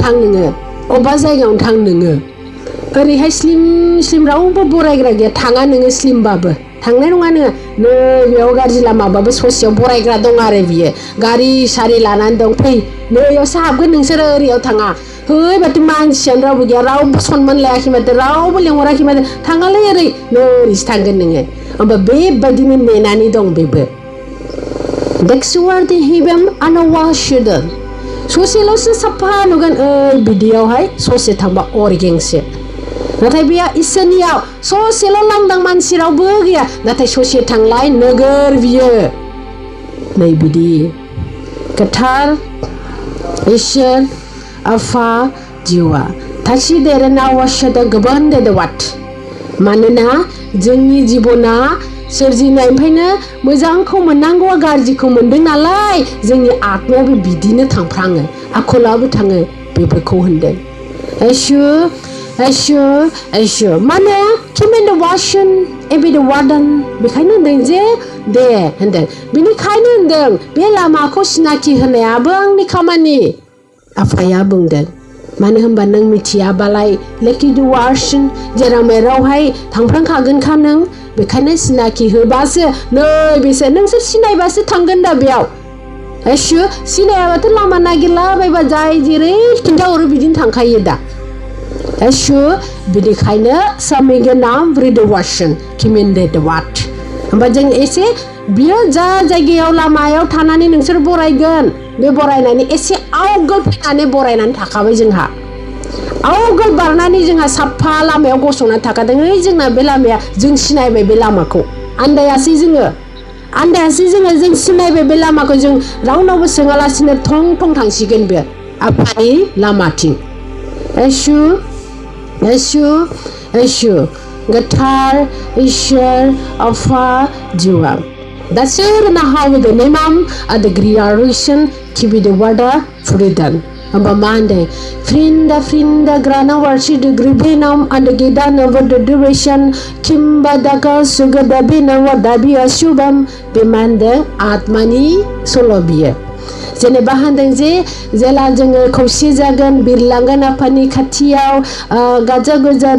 Speaker 1: थां नोङो ओरैहाय स्लिम रावबो बरायग्रा गैया थाङा नोङो स्लिमबाबो थांनाय नङा नोङो नै बेयाव गाज्रि लामाबाबो ससेयाव बरायग्रा दं आरो बियो गारि सारि लानानै दं फै नैयावसो हाबगोन नोंसोरो ओरैयाव थाङा है माथो मानसियानो रावबो गैया रावबो सनमान लायाखै माथो रावबो लेंहराखै माथो थाङालै ओरै नोरैसो थांगोन नोङो होमबा बेबायदिनो नेनानै दं बेबो देखसुवार दे हेबेम आनवाशदन ससेल'सो साफा नुगोन बिदियावहाय ससे थांबा अरगेंसो नाथाय बेया इसोरनियाव ससेल' लांदां मानसि रावबो गैया नाथाय ससे थांलाय नोगोर बियो नै बिदि गोथार इसोर आफा जिवा थासि देरना वासदा गोबां देदवाट मानोना जोंनि जिबना सोरजिनायनिफ्रायनो मोजांखौ मोननांगौआ गाज्रिखौ मोनदों नालाय जोंनि आत्मायाबो बिदिनो थांफ्राङो आखलाबो थाङो बेफोरखौ होनदों यसु माने किमेन वासन एबिद वार्डन बेखायनो होनदों जे दे होनदों बेनिखायनो होनदों बे लामाखौ सिनाखि होनायाबो आंनि खामानि आफाया बुंदों मानो होनबा नों मिथियाबालाय लेखि द वार्सन जेराव मेरावहाय थांफ्रांखागोनखा नों बेखायनो सिनाखि होबासो नै बेसो नोंसोर सिनायबासो थांगोन दा बेयाव यसु सिनायाबाथ' लामा नागिरलाबायबा जाय जेरै खिन्थाहरो बिदिनो थांखायो दा यसु बिनिखायनो सामिगे नाम ब्रिद वासन किमेन्डे वाट होमबा जों एसे बियो जा जायगायाव लामायाव थानानै नोंसोर बरायगोन बे बरायनानै एसे आवगोल फैनानै बरायनानै थाखाबाय जोंहा आवगोल बारनानै जोंहा साफा लामायाव गसंनानै थाखादों जोंना बे लामाया जों सिनायबाय बे लामाखौ आन्दायासै जोङो जों सिनायबाय बे लामाखौ जों रावनावबो सोङालासिनो थं थं थांसिगोन बे आफानि लामाथिं यसु गोथार इसोर आफा जिवा दासोरना हावदो नेमाम आद ग्रियारेसन किबिद वादा फ्रिदान होमबा मा होनदों फ्रिन्दा ग्राना वारसि द ग्रिबेनाम आद गेदा नवर द डिउरेशन किम्बा दागा सुगदा बेना वादा बिया शुभम बे मा होनदों आत्मानि सल' बियो जेनेबा होनदों जे जेला जोङो खौसे जागोन बिरलांगोन आफानि खाथियाव गाजा गोजा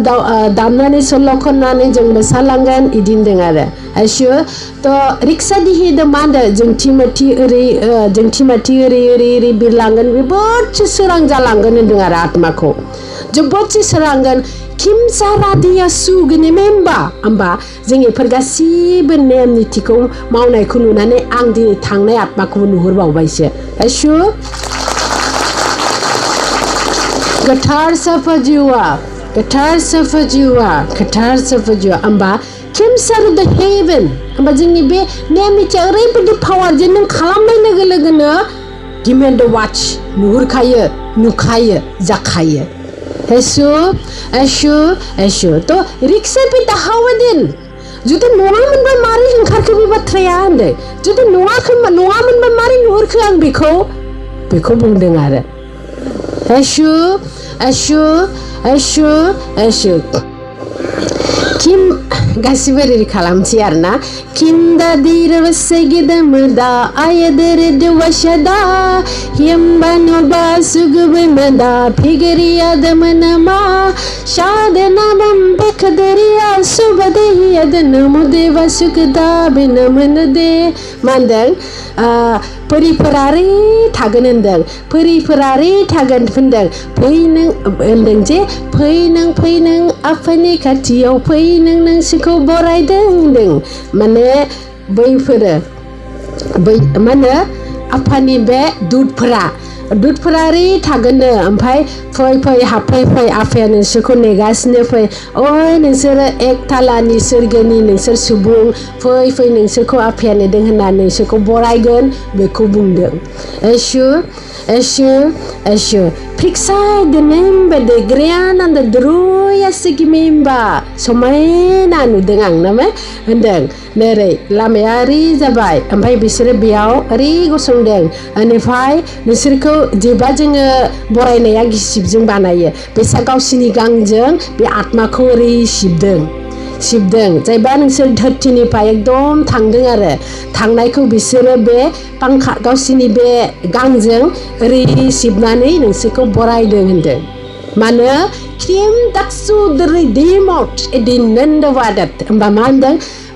Speaker 1: दामनानै सल' खननानै जों मोसालांगोन इदि होनदों आरो यसु थ' रिक्सा दिहिदों मा होनदों जोंथि माथि ओरै बिरलांगोन बेबोद सोरां जालांगोन होनदों आरो आत्माखौ जोबोद सोरांगोन किमसा रादिया सुगनि मेम्बा होमबा जों बेफोर गासिबो नेम नितिखौ मावनायखौ नुनानै आं दिनै थांनाय आत्माखौबो नुहुरबावबायसो आयसु गोथार साफा जिउआ होमबा केमसार द हेभेन होमबा जोंनि बे नेम नितिया ओरैबायदि पावार जे नों खालामनाय लोगो लोगोनो गिमेन द वाच नुहुरखायो नुखायो जाखायो एसु तो रिक्सा पे दाहावदिन जुदि नङामोनबा मारै ओंखारखो बे बाथ्राया होनदों जुदि नङामोनबा मारै नुहुरखो आं बेखौ बुंदों आरो एसु किम गासिबो रेडि खालामसै आरोना किमदा दिरवसे गिदमदा आयदरे दवशदा हिमबानोबा सुगुबमदा फिगरिया दमनमा शादनाबम बेखदरिया सुबदेहिया दनमुदेवा सुखदा बिनमनदे मानदों परिफोरारै थागोन होनदों परिफोरारै थागोन होनदों फै नों आफानि खाथियाव फै नों नोंसोरखौ बरायदों होनदों माने बैफोरो माने आफानि बे दुधफोरा ओरै थागोननो ओमफ्राय फै हाबफै आफाया नोंसोरखौ नेगासिनो फै ओइ नोंसोरो एक थालानि सोरगोनि नोंसोर सुबुं फै नोंसोरखौ आफाया नेदों होनना नोंसोरखौ बरायगोन बेखौ बुंदों एसु फिक्साय दोनेमबे देग्रेयान आन्दा द्रुयासिगि मेम्बा समायना नुदों आं नामा होनदों नोरै लामाया ओरै जाबाय ओमफ्राय बिसोरो बेयाव ओरै गसंदों बेनिफ्राय नोंसोरखौ जेबा जोङो बरायनाया गिसिबजों बानायो बेसा गावसिनि गांजों बे आत्माखौ ओरै सिबदों जायबा नोंसोर धरथिनिफ्राय एकदम थांदों आरो थांनायखौ बिसोरो बे पांखा गावसिनि बे गांजों ओरै सिबनानै नोंसोरखौ बरायदों होनदों मानो क्रिम दाक्सु दरै दिमट एदिनन्दवादत होमबा मा होनदों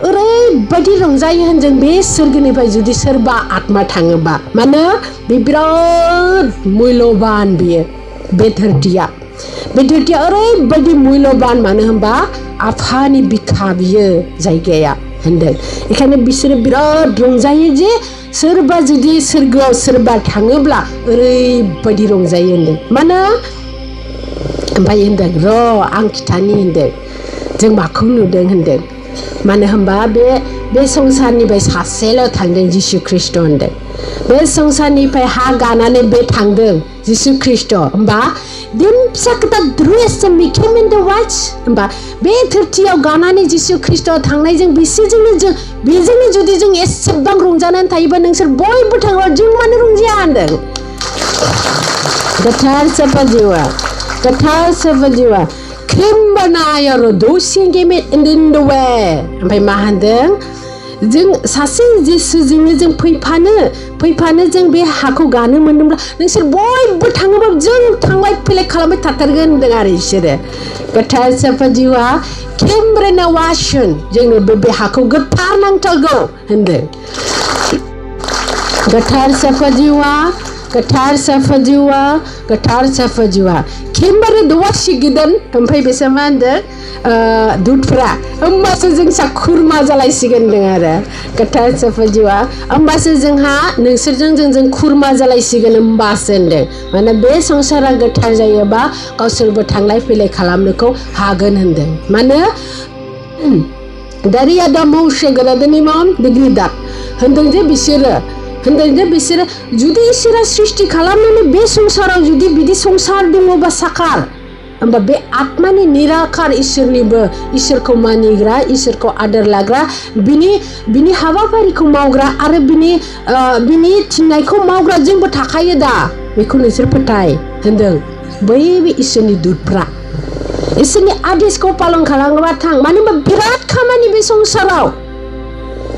Speaker 1: ओरैबायदि रंजायो होनदों बे सोरगोनिफ्राय जुदि सोरबा आत्मा थाङोबा मानो बे बिराद मुल्यबान बेयो बे धरथिया ओरैबायदि मुल्यबान मानो होनबा आफानि बिखा बियो जायगाया होनदों बेखायनो बिसोरो बिराद रंजायो जे सोरबा जुदि सोरगोआव सोरबा थाङोब्ला ओरैबायदि रंजायो होनदों मानो ओमफ्राय होनदों आं खिथानि होनदों जों माखौ नुदों होनदों मानो होनबा बे संसारनिफ्राय सासेल' थांदों जिसु ख्रिस्ट' होनदों बे संसारनिफ्राय हा गानानै बे थांदों जिसु ख्रिस्ट' होनबा दिन फिसा खोथा द्रुयस मिकेमेन द वाच होनबा बे धरथियाव गानानै जिसु ख्रिस्ट' थांनायजों बेजोंनो जुदि जों एसेबां रंजानानै थायोबा नोंसोर बयबो थाङोबा जों मानो रंजाया होनदों गोथार साफा जिउआ खेम्बानायर दसेंगेमे इन्दिनदवे ओमफ्राय मा होनदों जों सासे जिसुजोंनो जों फैफानो जों बे हाखौ गानो मोनदोंब्ला नोंसोर बयबो थाङोबा जों थांलाय फैलाय खालामबाय थाथारगोन होनदों आरो बिसोरो गोथार साफा जिउआ खेमब्रेना वासन जोंनो बे हाखौ गोथार नांथारगौ होनदों गोथार साफा जिउआ खेमबारे दवासि गिदोन ओमफ्राय बेसा मा होनदों दुधफ्रा होमबासो जों खुरमा जालायसिगोन होनदों आरो गोथार साफा जिउआ होमबासो जोंहा नोंसोरजों खुरमा जालायसिगोन होमबासो होनदों माने बे संसारा गोथार जायोबा गावसोरबो थांलाय फैलाय खालामनोखौ हागोन होनदों मानो दारिया दा मौसे गोरादनि माम दिग्रिदात होनदों जे बिसोरो जुदि इसोरा सृष्टि खालामनानै बे संसाराव जुदि बिदि संसार दङबा साकार होमबा बे आत्मानि निराकार इसोरखौ मानिग्रा इसोरखौ आदर लाग्रा बिनि हाबाफारिखौ मावग्रा आरो बिनि थिननायखौ मावग्रा जोंबो थाखायो दा बेखौ नोंसोर फोथाय होनदों बै इसोरनि दुधफ्रा इसोरनि आदेशखौ पालन खालामोबा थां मानो होनबा बिराद खामानि बे संसाराव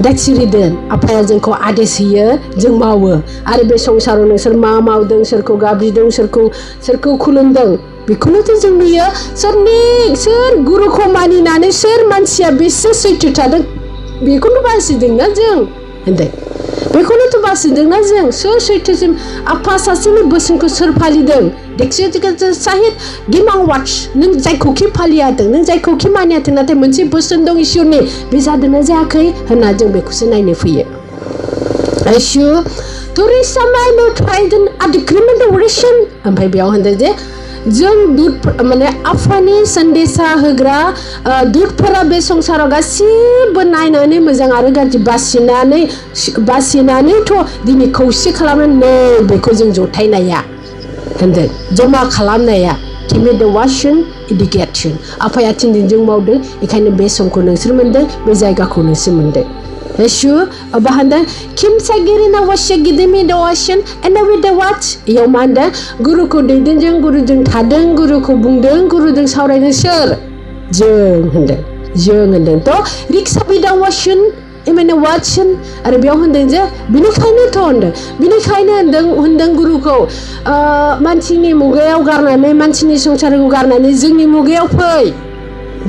Speaker 1: दासिरिदोन आफाया जोंखौ आदेश होयो जों मावो आरो बे संसाराव नोंसोर मा मावदों सोरखौ गाबज्रिदों सोरखौ खुलुमदों बेखौनोथ' जों नुयो सोर गुरुखौ मानिनानै सोर मानसिया बेसे सैथो थादों बेखौनो बासिदोंना जों होनदों बेखौनोथ' बासिदोंना जों सोर सैथोसिम आफा सासेनि बोसोनखौ सोर फालिदों देखियो साहिद गिमां वाच नों जायखौखि फालियाथों नों जायखौखि मानियाथों नाथाय मोनसे बोसोन दं इसोरनि बे जादोंना जायाखै होनना जों बेखौसो नायनो फैयो आइसु टुरिस्ट माइनो ट्राइडन आदिक्रिमेन्टेशन ओमफ्राय बेयाव होनदों जे जों दुत माने आफानि सन्देशा होग्रा दुतफोरा बे संसाराव गासिबो नायनानै मोजां आरो गाज्रि बासिनानैथ' दिनै खौसे खालामनानै बेखौ जों जथायनाया होनदों जमा खालामनाया किमेड वाशन इडिकेशन आफाया थिनदिनजों मावदों बेखायनो बे समखौ नोंसोर मोनदों बे जायगाखौ नोंसोर मोनदों Yesu bahanda kim sagirina wasya gidimi da wasyan and with the watch yaw manda guru ko दैदेनजों गुरुजों थादों गुरुखौ बुंदों गुरुजों सावरायदों सोर जों होनदों तो रिक्सा बिदा वाशन इमाने वाचन आरो बेयाव होनदों जे बिनिखायनोथ' होनदों गुरुखौ मानसिनि मुगायाव गारनानै मानसिनि संसारखौ गारनानै जोंनि मुगायाव फै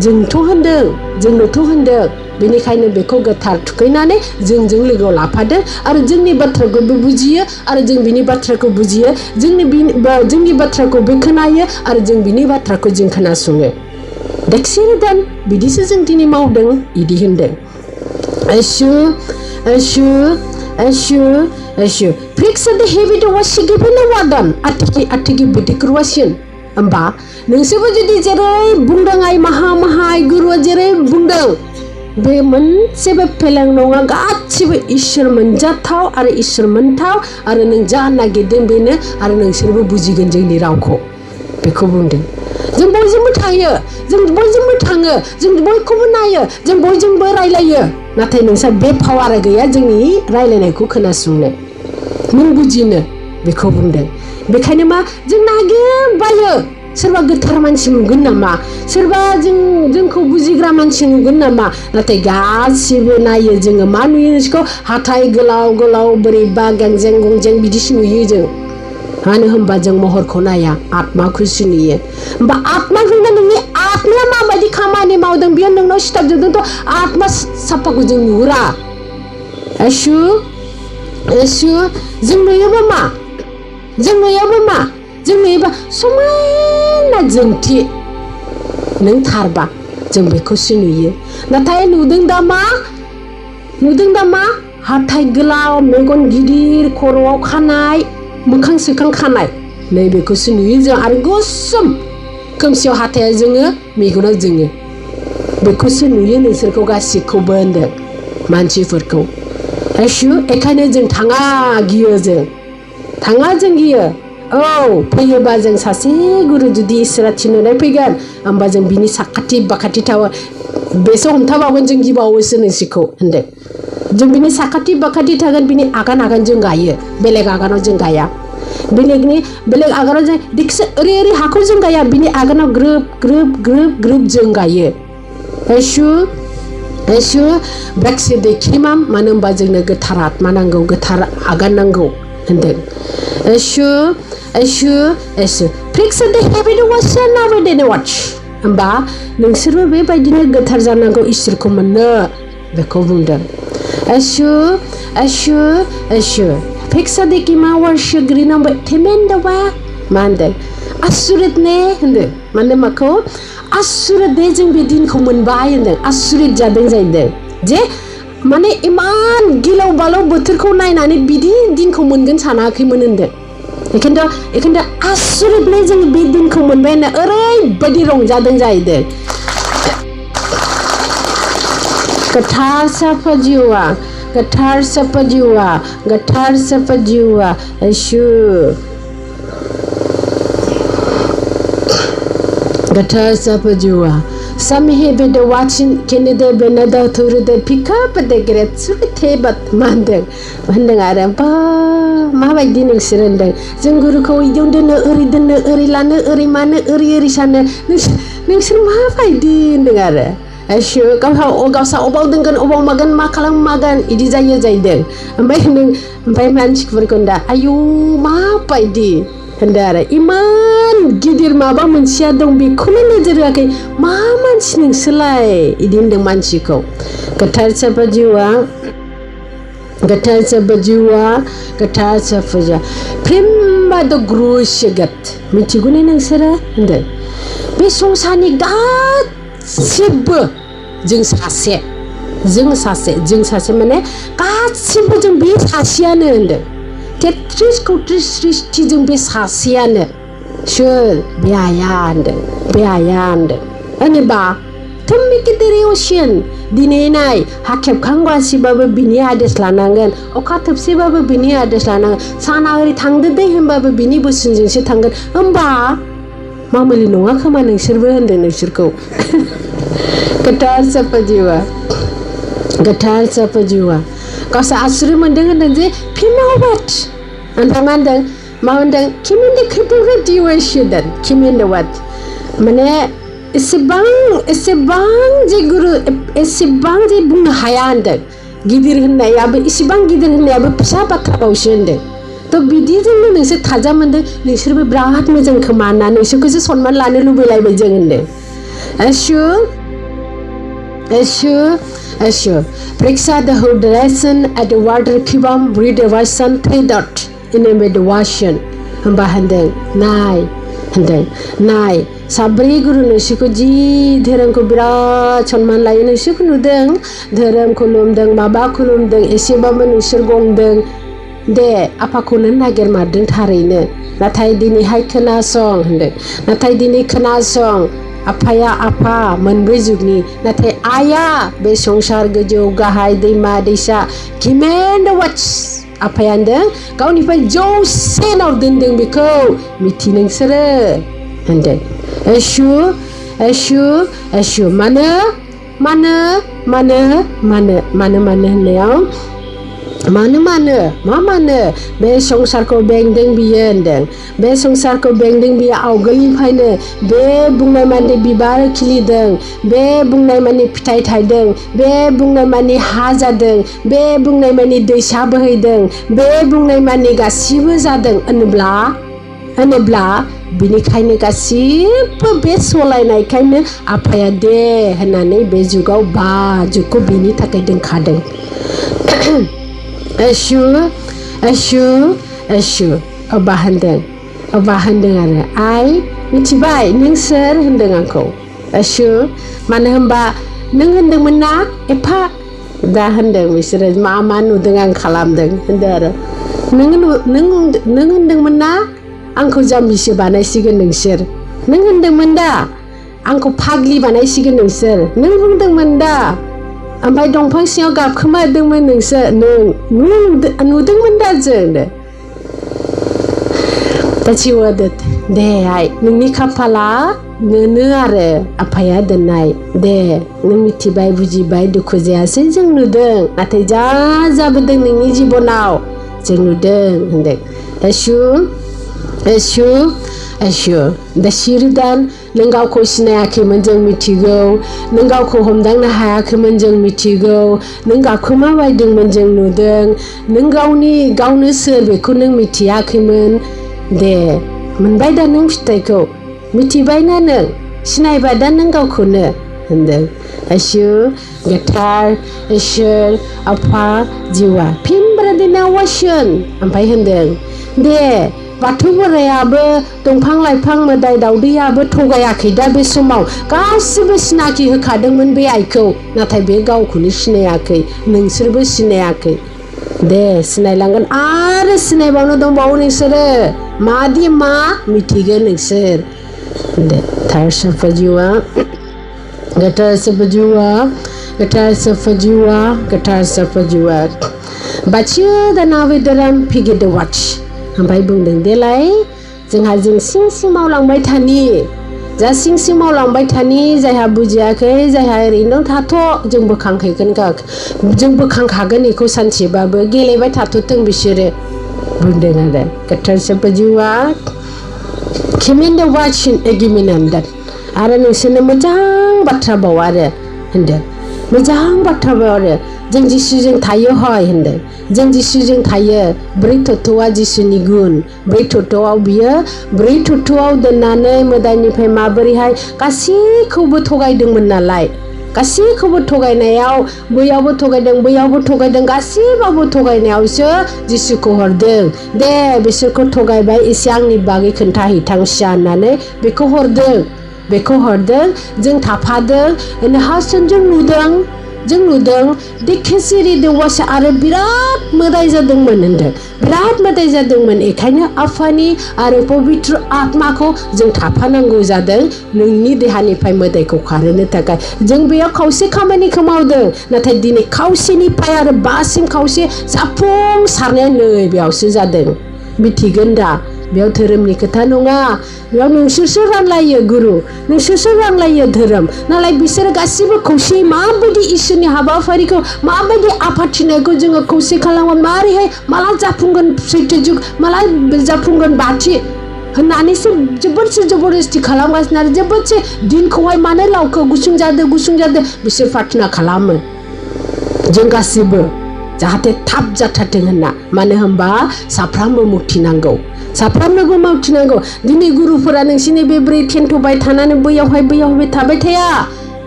Speaker 1: जोंनोथ' होनदों बेनिखायनो बेखौ गोथार थुखैनानै जोंजों लोगोआव लाफादों आरो जोंनि बाथ्राखौबो बुजियो आरो जों बिनि बाथ्राखौ बुजियो जोंनि बाथ्राखौ बे खोनायो आरो जों बिनि बाथ्राखौ जों खोनासङो देखसिरदान बिदिसो जों दिनै मावदों इदि होनदों Ashu Priksa the heavy to wash given a wadan atiki bitikruasian होमबा नोंसोरबो जुदि जेरै बुंदों आइ माहाय गुरुआ जेरै बुंदों बे मोनसेबो फेलें नङा गासिबो इसोर मोनजाथाव आरो इसोर मोनथाव आरो नों जा नागिरदों बेनो आरो नोंसोरबो बुजिगोन जोंनि रावखौ बेखौ बुंदों जों बयजोंबो थायो जों बयजोंबो थाङो जों बयखौबो नायो जों बयजोंबो रायलायो नाथाय नोंसा बे पावारा गैया जोंनि रायलायनायखौ खोनासंनो नों बुजिनो बेखौ बुंदों बेखायनो मा जों नागिरबायो सोरबा गोथार मानसि नुगोन नामा सोरबा जोंखौ बुजिग्रा मानसि नुगोन नामा नाथाय गासिबो नायो जोङो मा नुयो नोंसोरखौ हाथाय गोलाव बोरैबा गेंजें गंजें बिदिसो नुयो जों मानो होनबा जों महरखौ नाया आत्माखौसो नुयो होमबा आत्माजोंनो नोंनि आत्माया माबायदि खामानि मावदों बेयो नोंनाव सिथाबजोबदोंथ' आत्मा साफाखौ जों नुहुरा एसु जों नुयोबा मा जों नुयोबा समायना जोंथि नों थारबा जों बेखौसो नुयो नाथाय नुदों दा मा हाथाय गोलाव मेगन गिदिर खर'आव खानाय मोखां सोखां खानाय नै बेखौसो नुयो जों आरो गोसोम खोमसियाव हाथाया जोङो मेगनाव जोङो बेखौसो नुयो नोंसोरखौ गासिखौबो होनदों मानसिफोरखौ एसु एखायनो जों थाङा जों गियो औ फैयोबा जों सासे गुरु जुदि इसोरा थिनहरनाय फैगोन होमबा जों बिनि साखाथि बाखाथि थावा बेसो हमथाबावगोन जों गिबावोसो नोंसोरखौ होनदों जों बिनि साखाथि बाखाथि थागोन बिनि आगान जों गायो बेलेग आगानाव जों गाया बेलेग आगानाव जों दिखसे ओरै हाखौ जों गाया बिनि आगानाव ग्रोब जों गायो एसु ब्रेक्सि देखिमाम मानो होनबा जोंनो गोथार आत्मा नांगौ गोथार आगान नांगौ होनदों एसु फ्रिक्स द हेबिट वाच नाबो देनो वाच होमबा नोंसोरबो बेबायदिनो गोथार जानांगौ इसोरखौ मोननो बेखौ बुंदों एसु फ्रिक्स द किमा वाच ग्रिनाबो थेमेन्डवा मा होनदों आसुरित ने होनदों माने माखौ आसुरित दे जों बे दिनखौ मोनबाय होनदों आसुरित जादों जाहैदों जे माने इमान गिलाव बालाव बोथोरखौ नायनानै बिदि दिनखौ मोनगोन सानाखैमोन होनदों एखायनोथ' आसुरितलै जों बे दिनखौ मोनबाय होनना ओरैबायदि रंजादों जाहैदों गोथार साफा जिउआ एसु गोथार साफा जिउआ Samhe bede watching Kennedy benada thuru de pick up the great sulit mandeng आरो बा माबायदि नोंसोर होनदों जों गुरुखौ इदियाव दोनो ओरै लानो ओरै मानो ओरै सानो नोंसोर माबायदि होनदों आरो एसु गावसा अबाव दोनगोन अबाव मागोन मा खालामगोन इदि जाहैदों ओमफ्राय मानसिफोरखौ दा आयु माबायदि होनदों आरो इमान गिदिर माबा मोनसेया दं बेखौनो नोजोर होआखै मा मानसि नोंसोरलाय इदि होनदों मानसिखौ गोथार साफा जिउआ गोथार सोरबा जिउआ गोथार सोरबा फ्रेमबा द ग्रुसिगत मिथिगौने नोंसोरो होनदों बे संसारनि गासिबो जों सासे माने गासिबो जों बे सासेयानो होनदों 33 कौटि सृष्टि जों बे सासेयानो सोर बे आइया होनदों होनोबा थम्बि गिदिर असियान दिनै नाय हा खेबखांगासिबाबो बिनि आदेश लानांगोन अखा थोबसेबाबो बिनि आदेश लानांगोन साना ओरै थांदो दै होनबाबो बिनि बोसोनजोंसो थांगोन होमबा मामुलि नङा खोमा नोंसोरबो होनदों नोंसोरखौ गोथार सोरबा जिउआ गावसोर आसुरि मोनदों होनदों जे फिमावट ओमफ्राय मा होनदों किमिन्द खैफोर दिवेसिदों किमिन्द वाट माने एसेबां जे गुरु एसेबां जे बुंनो हाया होनदों गिदिर होननायाबो एसेबां गिदिर होननायाबो फिसा बाथ्राबावसो होनदों थ' बिदिजोंनो नोंसोर थाजा मोनदों नोंसोरबो बिराद मोजां खोमा होनना नोंसोरखौसो सनमान लानो लुबैलायबाय जों होनदों Ashur Preksa the Hoderation at the water kibam redirection 3 dot in a meditation होनबा होनदों नाय साब्रै गुरु नोंसोरखौ जि धोरोमखौ बिराद सनमान लायो नोंसोरखौ नुदों धोरोम खुलुमदों माबा खुलुमदों एसेबाबो नोंसोर गंदों दे आफाखौनो नागिरमारदों थारैनो नाथाय दिनैहाय खोनासं आफाया आफा मोनब्रै जुगनि नाथाय आइया बे संसार गोजौ गाहाय दैमा दैसा किमेन्ड वाट्स आफाया होनदों गावनिफ्राय जौसेनाव दोनदों बेखौ मिथि नोंसोरो होनदों एसु मानो होननायाव मानो बे संसारखौ बेंदों बियो होनदों बे संसारखौ बेंदों बियो आवगोलनिफ्रायनो बे बुंनाय माने बिबार खिलिदों बे बुंनाय माने फिथाइ थायदों बे बुंनाय माने हा जादों बे बुंनाय माने दैसा बोहैदों बे बुंनाय माने गासिबो जादों होनोब्ला बिनिखायनो गासिबो बे सलायनायखायनो आफाया दे होननानै बे जुगाव जुगखौ बिनि थाखाय दोनखादों एसु अबा होनदों आरो आइ मिथिबाय नों सोर होनदों आंखौ एसु मानो होनबा नों होनदोंमोन ना एफा दा होनदों बिसोरो मा नुदों आं खालामदों होनदों आरो नों होनदोंमोन ना आंखौ जाम्बिसो बानायसिगोन नोंसोर नों होनदोंमोन दा आंखौ फाग्लि बानायसिगोन नोंसोर नों बुंदोंमोन दा ओमफ्राय दंफां सिङाव गाबखोमादोंमोन नोंसोर नुदोंमोन दा जों दे आइ नोंनि खाफाला नोनो आरो आफाया दोननाय दे नों मिथिबाय बुजिबाय दुखु जायासै जों नुदों नाथाय जा जाबोदों नोंनि जिबनाव जों नुदों होनदों एसु दा सिरिदान नों गावखौ सिनायाखैमोन जों मिथिगौ नों गावखौ हमदांनो हायाखैमोन जों मिथिगौ नों गाखोमाबायदोंमोन जों नुदों नों गावनो सोर बेखौ नों मिथियाखैमोन दे मोनबाय दा नों फिथाइखौ मिथिबाय ना नों सिनायबाय दा नों गावखौनो होनदों एसु गोथार इसोर आफा जिउआ फिनब्रादिना वासन ओमफ्राय होनदों दे बाथौ बोरायाबो दंफां लाइफां मोदाय दावदैयाबो थगायाखै दा बे समाव गासिबो सिनाखि होखादोंमोन बे आइखौ नाथाय बे गावखौनो सिनायाखै नोंसोरबो सिनायाखै दे सिनायलांगोन आरो सिनायबावनो दंबावो नोंसोरो मादि मा मिथिगोन नोंसोर दे गोथार सोरबा जिउआ बाथियो दाना वेदराम फिगेद वाच ओमफ्राय बुंदों देलाय जोंहा सिं मावलांबाय थानि जायहा बुजियाखै जायहा ओरैनो थाथ' जों बोखांखागोन बेखौ सानसेबाबो गेलेबाय थाथ'थों बिसोरो बुंदों आरो गोथार सोरबा जिउआ केमेन्ड वाचिन एगिमिनान्दार आरो नोंसोरनो मोजां बाथ्रा बाव आरो होनदों मोजां बाथ्रा बाव आरो जों जिसुजों थायो हय होनदों जों जिसुजों थायो ब्रै थथ'आ जिसुनि गुन ब्रै थथ'आव दोननानै मोदायनिफ्राय माबोरैहाय गासैखौबो थगायदोंमोन नालाय गासैखौबो थगायनायाव बैयावबो थगायदों बैयावबो थगायदों गासैबावबो थगायनायावसो जिसुखौ हरदों दे बिसोरखौ थगायबाय एसे आंनि बागै खोन्थाहैथांसिया होननानै बेखौ हरदों जों थाफादों हासन जों नुदों देखेसिरि देवासा आरो बिराद मोदाय जादोंमोन होनदों बिराद मोदाय जादोंमोन एखायनो आफानि आरो पबित्र आत्माखौ जों थाफानांगौ जादों नोंनि देहानिफ्राय मोदायखौ खारहोनो थाखाय जों बेयाव खावसे खामानिखौ मावदों नाथाय दिनै खावसेनिफ्राय आरो बासिम खावसे जाफुंसारनाया नै बेयावसो जादों मिथिगोन दा बेयाव धोरोमनि खोथा नङा बेयाव नोंसोरसो रानलायो गुरु नोंसोरसो रानलायो धोरोम नालाय बिसोर गासिबो खौसे माबायदि इसोरनि हाबाफारिखौ माबायदि आफादथिनायखौ जोङो खौसे खालामगोन मारैहाय माला जाफुंगोन सैथो जुग माला जाफुंगोन बाथि होननानैसो जोबोदसो जबरदस्ति खालामगासिनो आरो जोबोदसो दिनखौहाय मानो लावखो गुसुं जादों बिसोर प्रार्थना खालामो जों गासिबो जाहाथे थाब जाथारथों होनना मानो होनबा साफ्रोमबो मुक्ति नांगौ साफ्रोमनोबो मुक्ति नांगौ दिनै गुरुफोरा नोंसिनि बे ब्रै थेन्थ'बाय थानानै बैयावहाय थाबाय थाया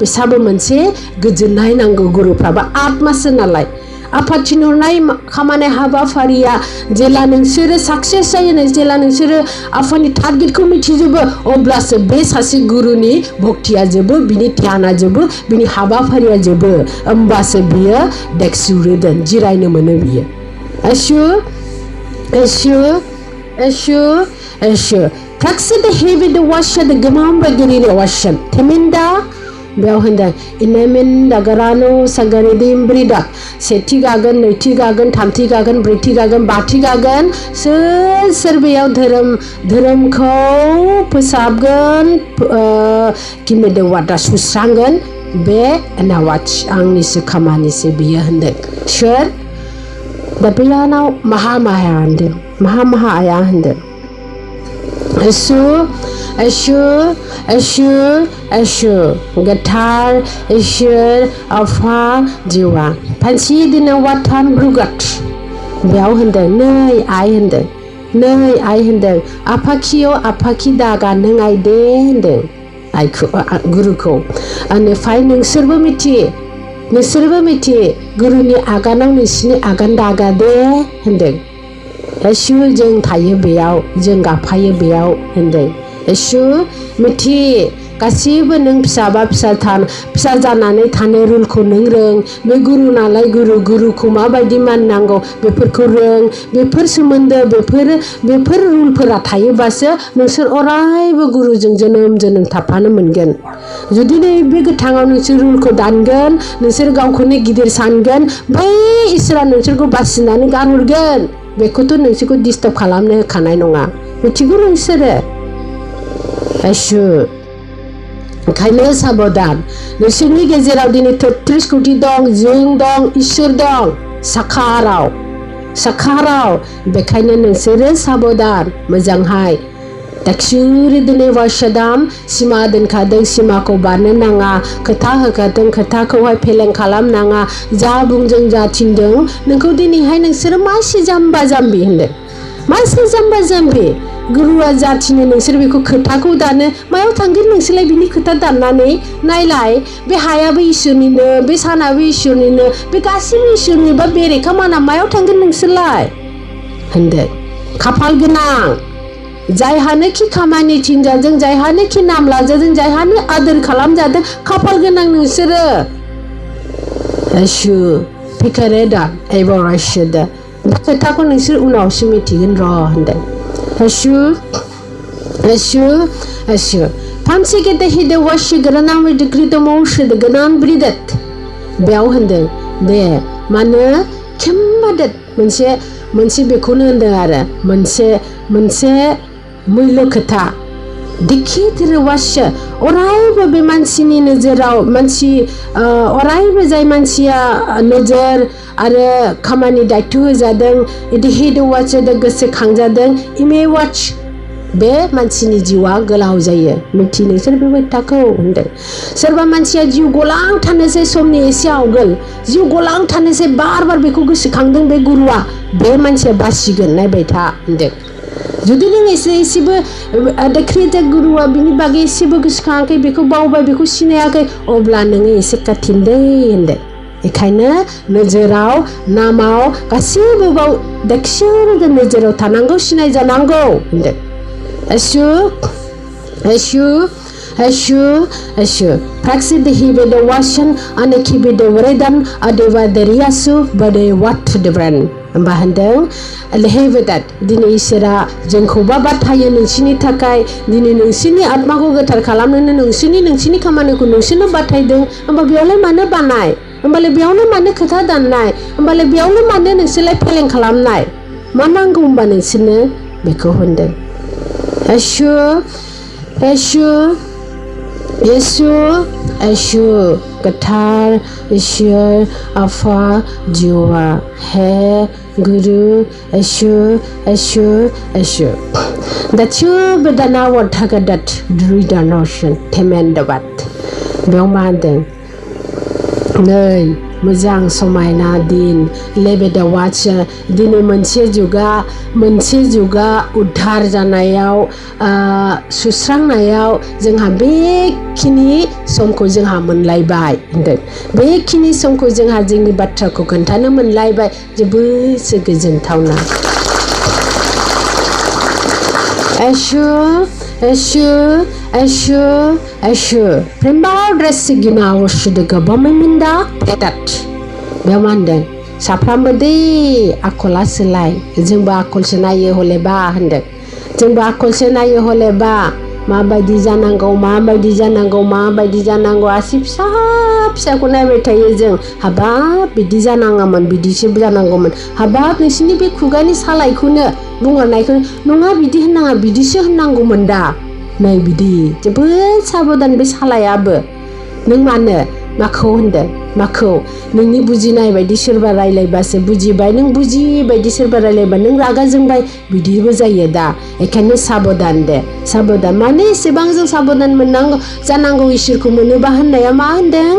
Speaker 1: बिसाबो मोनसे गोजोननाय नांगौ गुरुफ्राबो आत्मासो नालाय आफादथिनहरनाय खामानि हाबाफारिया जेला नोंसोरो साक्सेस जायो जेला नोंसोरो आफानि टारगेटखौ मिथिजोबो अब्लासो बे सासे गुरुनि भक्तिया जोबो बिनि ध्याना जोबो बिनि हाबाफारिया जोबो होमबासो बियो देक्सुरोदोन जिरायनो मोनो बियो Eshu praksida hevide washad gamamba gerine washad teminda बेयाव होनदों इनेमिन्दा गारानो सागारिदिम ब्रिदा सेथि गागोन नैथि गागोन थामथि गागोन ब्रैथि गागोन बाथि गागोन सोर बेयाव धोरोमखौ फोसाबगोन किमेदेवादा सुस्रांगोन बे नावाच आंनिसो खामानिसो बियो होनदों सोर दा बेयाव माहामाया होनदों माहामाया होनदों Eshu Gatar Ishur Alpha Jiwa Pansi Dina Watan Brugat बेयाव होनदों नै आइ होनदों आफाखि दागा नों आइ दे होनदों आइखौ गुरुखौ आनिफ्राय नोंसोरबो मिथि गुरुनि आगानाव नोंसिनि आगान दागा दे होनदों एसु जों थायो बेयाव जों गाफायो बेयाव होनदों एसु मिथि गासिबो नों फिसा जानानै थानो रुलखौ नों रों बे गुरु नालाय गुरुखौ माबायदि माननांगौ बेफोरखौ रों बेफोर सोमोन्दो बेफोर रुलफोरा थायोबासो नोंसोर अरायबो गुरुजों जोनोम थाफानो मोनगोन जुदि बे गोथाङाव नोंसोर रुलखौ दानगोन नोंसोर गावखौनो गिदिर सानगोन बै इसोरा नोंसोरखौ बासिनानै गारहरगोन बेखौथ' नोंसोरखौ डिस्टार्ब खालामनो होखानाय नङा मिथिगौ नोंसोरो एसु ओंखायनो साबधान नोंसोरनि गेजेराव दिनै 33 कोटि दं जों दं इसोर दं साखाराव बेखायनो नोंसोरो साबधान मोजांहाय दाक्सुरि दिनै वाशदाम सिमा दोनखादों सिमाखौ बारनो नाङा खोथा होखादों खोथाखौहाय फेलें खालामनाङा जा बुंजों जा थिनदों नोंखौ दिनैहाय नोंसोरो मासे जाम्बा जाम्बि होनदों मासे जाम्बा जाम्बि गुरुआ जाथिनो नोंसोर बेखौ खोथाखौ दानो मायाव थांगोन नोंसोरलाय बिनि खोथा दाननानै नायलाय बे हायाबो इसोरनिनो बे सानाबो इसोरनिनो बे गासिबो इसोरनिबा बेरेखा माना मायाव थांगोन नोंसोरलाय होनदों खाफाल गोनां जायहानोखि खामानि थिनजादों जायहानोखि नाम लाजादों जायहानो आदर खालामजादों खाफाल गोनां नोंसोरो एसु फिकारेदा एबराशदा बे खोथाखौ नोंसोर उनावसो मिथिगोन र' होनदों एसु फामसे गेदे हिदे वाशी गोरानाम डिग्रिदो मौशद गोनान ब्रिदत बेयाव होनदों दे मानो खेम्बादत मोनसे बेखौनो होनदों आरो मोनसे मैल खोथा दिखि धोरोवास्य अरायबो बे मानसिनि नोजोराव अरायबो जाय मानसिया नोजोर आरो खामानि दायित्व होजादों इदि हेदवाचद गोसोखांजादों इमे वाच बे मानसिनि जिउआ गोलाव जायो मिथि नोंसोर बे खोथाखौ होनदों सोरबा मानसिया जिउ गलां थानोसै समनि एसे आवगोल जिउ गलां थानोसै बार बेखौ गोसोखांदों बे गुरुआ बे मानसिया बासिगोन नायबाय था होनदों जुदि नों एसेबो दा क्रिएटर गुरुआ बिनि बागै एसेबो गोसोखाङाखै बेखौ बावबाय बेखौ सिनायाखै अब्ला नोङो एसे कठिन दै होनदों बेखायनो नोजोराव नामाव गासैबो बाव दाखिसोर नोजोराव थानांगौ सिनायजानांगौ होनदों Ashu praksi dehi beda washan aneki beda weredan adewa deriasu bade wat debran bahandeng lehevedat dini isra जोंखौबा बाथायो नोंसिनि थाखाय दिनै नोंसिनि आत्माखौ गोथार खालामनो नोंसिनि खामानिखौ नोंसोरनो बाथायदों होमबा बेयावलाय मानो बानाय होमबालाय बेयावनो मानो खोथा दाननाय होमबालाय बेयावनो मानो नोंसोरलाय फेलें खालामनाय मा नांगौ होमबा नोंसोरनो बेखौ होनदों Yesu गोथार ईश्वर आफा जिवा हे गुरु Yesu दाचु बदना वधागदत द्रुइदानोशन थेमेन्डबात बेयाव मा होनदों नै मोजां समायना दिन लेबेदा वाच दिनै मोनसे जुगा उद्धार जानायाव सुस्रांनायाव जोंहा बेखिनि समखौ जोंहा मोनलायबाय होनदों बेखिनि समखौ जोंहा जोंनि बाथ्राखौ खोन्थानो मोनलायबाय जोबोद गोजोनथावना Ashu Primar dressing in our should go bombinda petat Bemanden Sapramade Akola Selai Zimba Kolsenaye Holeba Hande Zimba Kolsenaye Holeba Ma by Dizanango by Dizanango Asip Sap Sakuna Retayazing Habab Bidizanangaman Bidisibranangoman Habab Nisinibi Kugani Salaikuna Bunga Naikun Nunga Bidina Bidisha Nangomanda नै बिदि जोबोद साबधान बे सालायाबो नों मानो माखौ होनदों माखौ नोंनि बुजिनाय बायदि सोरबा रायलायबासो बुजिबाय नों बुजियै बायदि सोरबा रायलायबा नों रागा जोंबाय बिदिबो जायो दा एखायनो साबधान दे साबधान माने एसेबां जों साबधान मोननांगौ जानांगौ इसोरखौ मोनोबा होननाया मा होनदों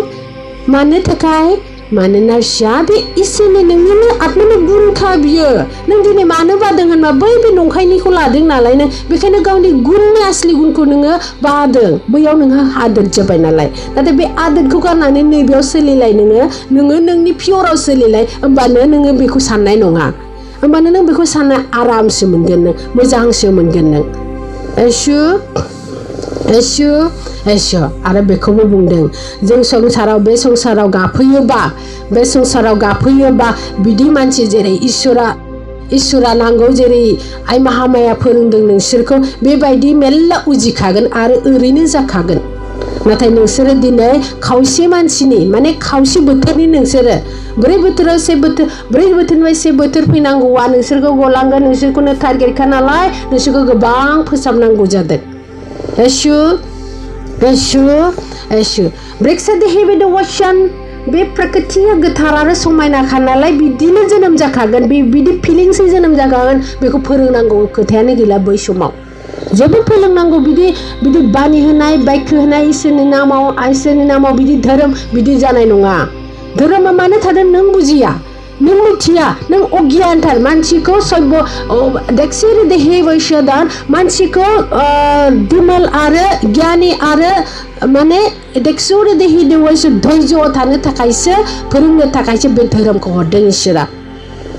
Speaker 1: मानो थाखाय मानोना बे इसोरनि नोंनिनो आत्मानि गुनखा बियो नों दिनै मानो बादों होनबा बै बे नंखायनिखौ लादों नालाय नों बेखायनो गावनि गुननि आसलि गुनखौ नोङो बादों बैयाव नोंहा आदोर जाबाय नालाय नाथाय बे आदोरखौ गारनानै नैबेयाव सोलिलाय नोङो नोंनि पियराव सोलिलाय होमबानो नोङो बेखौ साननाय नङा होमबानो नों बेखौ साननो आरामसो मोनगोन नों मोजांसो मोनगोन नों Esho आरो बेखौबो बुंदों जों संसाराव बे संसाराव गाफैयोबा बिदि मानसि जेरै इसोरा नांगौ जेरै आइ महामाया फोरोंदों नोंसोरखौ बेबायदि मेल्ला उजिखागोन आरो ओरैनो जाखागोन नाथाय नोंसोरो दिनै खावसे मानसिनि माने खावसे बोथोरनि नोंसोरो 4 बोथोराव 1 बोथोर 4 बोथोरनिफ्राय 1 बोथोर फैनांगौआ नोंसोरखौ गलांगोन नोंसोरखौनो टारगेटखा नालाय नोंसोरखौ गोबां फोसाबनांगौ जादों Eshu Breaksa dehi the washan बे प्रकृतिया गोथार आरो समायनाखा नालाय बिदिनो जोनोम जाखागोन बिदि फिलिंसै जोनोम जाखागोन बेखौ फोरोंनांगौ खोथायानो गैला बै समाव जेबो फोरोंनांगौ बिदि बानि होनाय बायख्य होनाय इसोरनि नामाव बिदि धोरोम बिदि जानाय नङा धोरोमा मानो थादों नों बुजिया नों मिथिया नों अज्ञानथार मानसिखौ सयब देखसिरि देहि वैश्यदान मानसिखौ दिमल आरो ज्ञानी आरो माने देखसिरि देहि वैश्य धैर्य थानो थाखायसो फोरोंनो थाखायसो बे धोरोमखौ हरदों इसोरा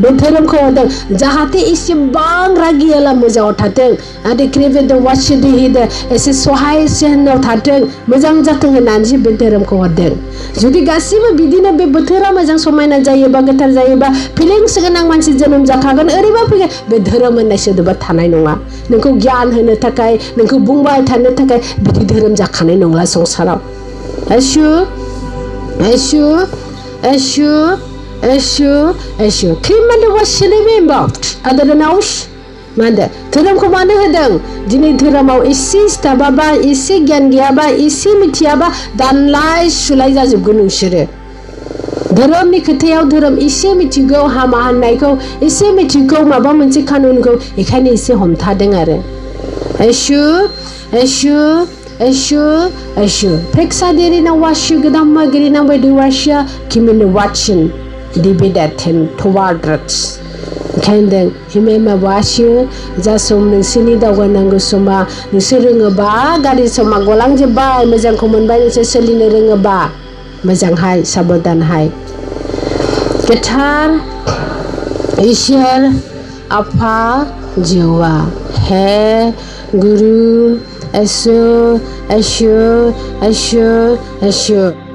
Speaker 1: बे धोरोमखौ हरदों जाहाथे एसेबां रागियाला मोजाङाव थाथों आरो क्रिभेद वासि देहि एसे सहायसेनाव थाथों मोजां जाथों होननानैसो बे धोरोमखौ हरदों जुदि गासिबो बिदिनो बे बोथोरा मोजां समायना जायोबा गोथार जायोबा फिलिंस गोनां मानसि जोनोम जाखागोन ओरैबा फैगोन बे धोरोम होननाय सोदोबा थानाय नङा नोंखौ गियान होनो थाखाय नोंखौ बुंबाय थानो थाखाय बिदि धोरोम जाखानाय नंला संसाराव Eshu Kimanda was shilling about other than Aush Manda धोरोमखौ मानो होदों दिनै धोरोमाव एसे स्टाबाबा एसे गियान गैयाबा एसे मिथियाबा दानलाय सुलाय जाजोबगोन नोंसोरो धोरोमनि खोथायाव धोरोम एसे मिथिगौ हामा होननायखौ एसे मिथिगौ माबा मोनसे कानुनखौ एखायनो एसे हमथादों आरो Eshu Preksa derina washu gedamma gerina bedi washa kimine watchin dibidaten towards ओंखायनो हिमे माबासियो जा सम नोंसोरनि दावगानांगौ समा नोंसोर रोङोबा गारि समा गलांजोब्बाय मोजांखौ मोनबाय नोंसोर सोलिनो रोङोबा मोजांहाय साबधानहाय गोथार ईश्वर आफा जिवा हे गुरु ऐशो ऐशो ऐशो ऐशो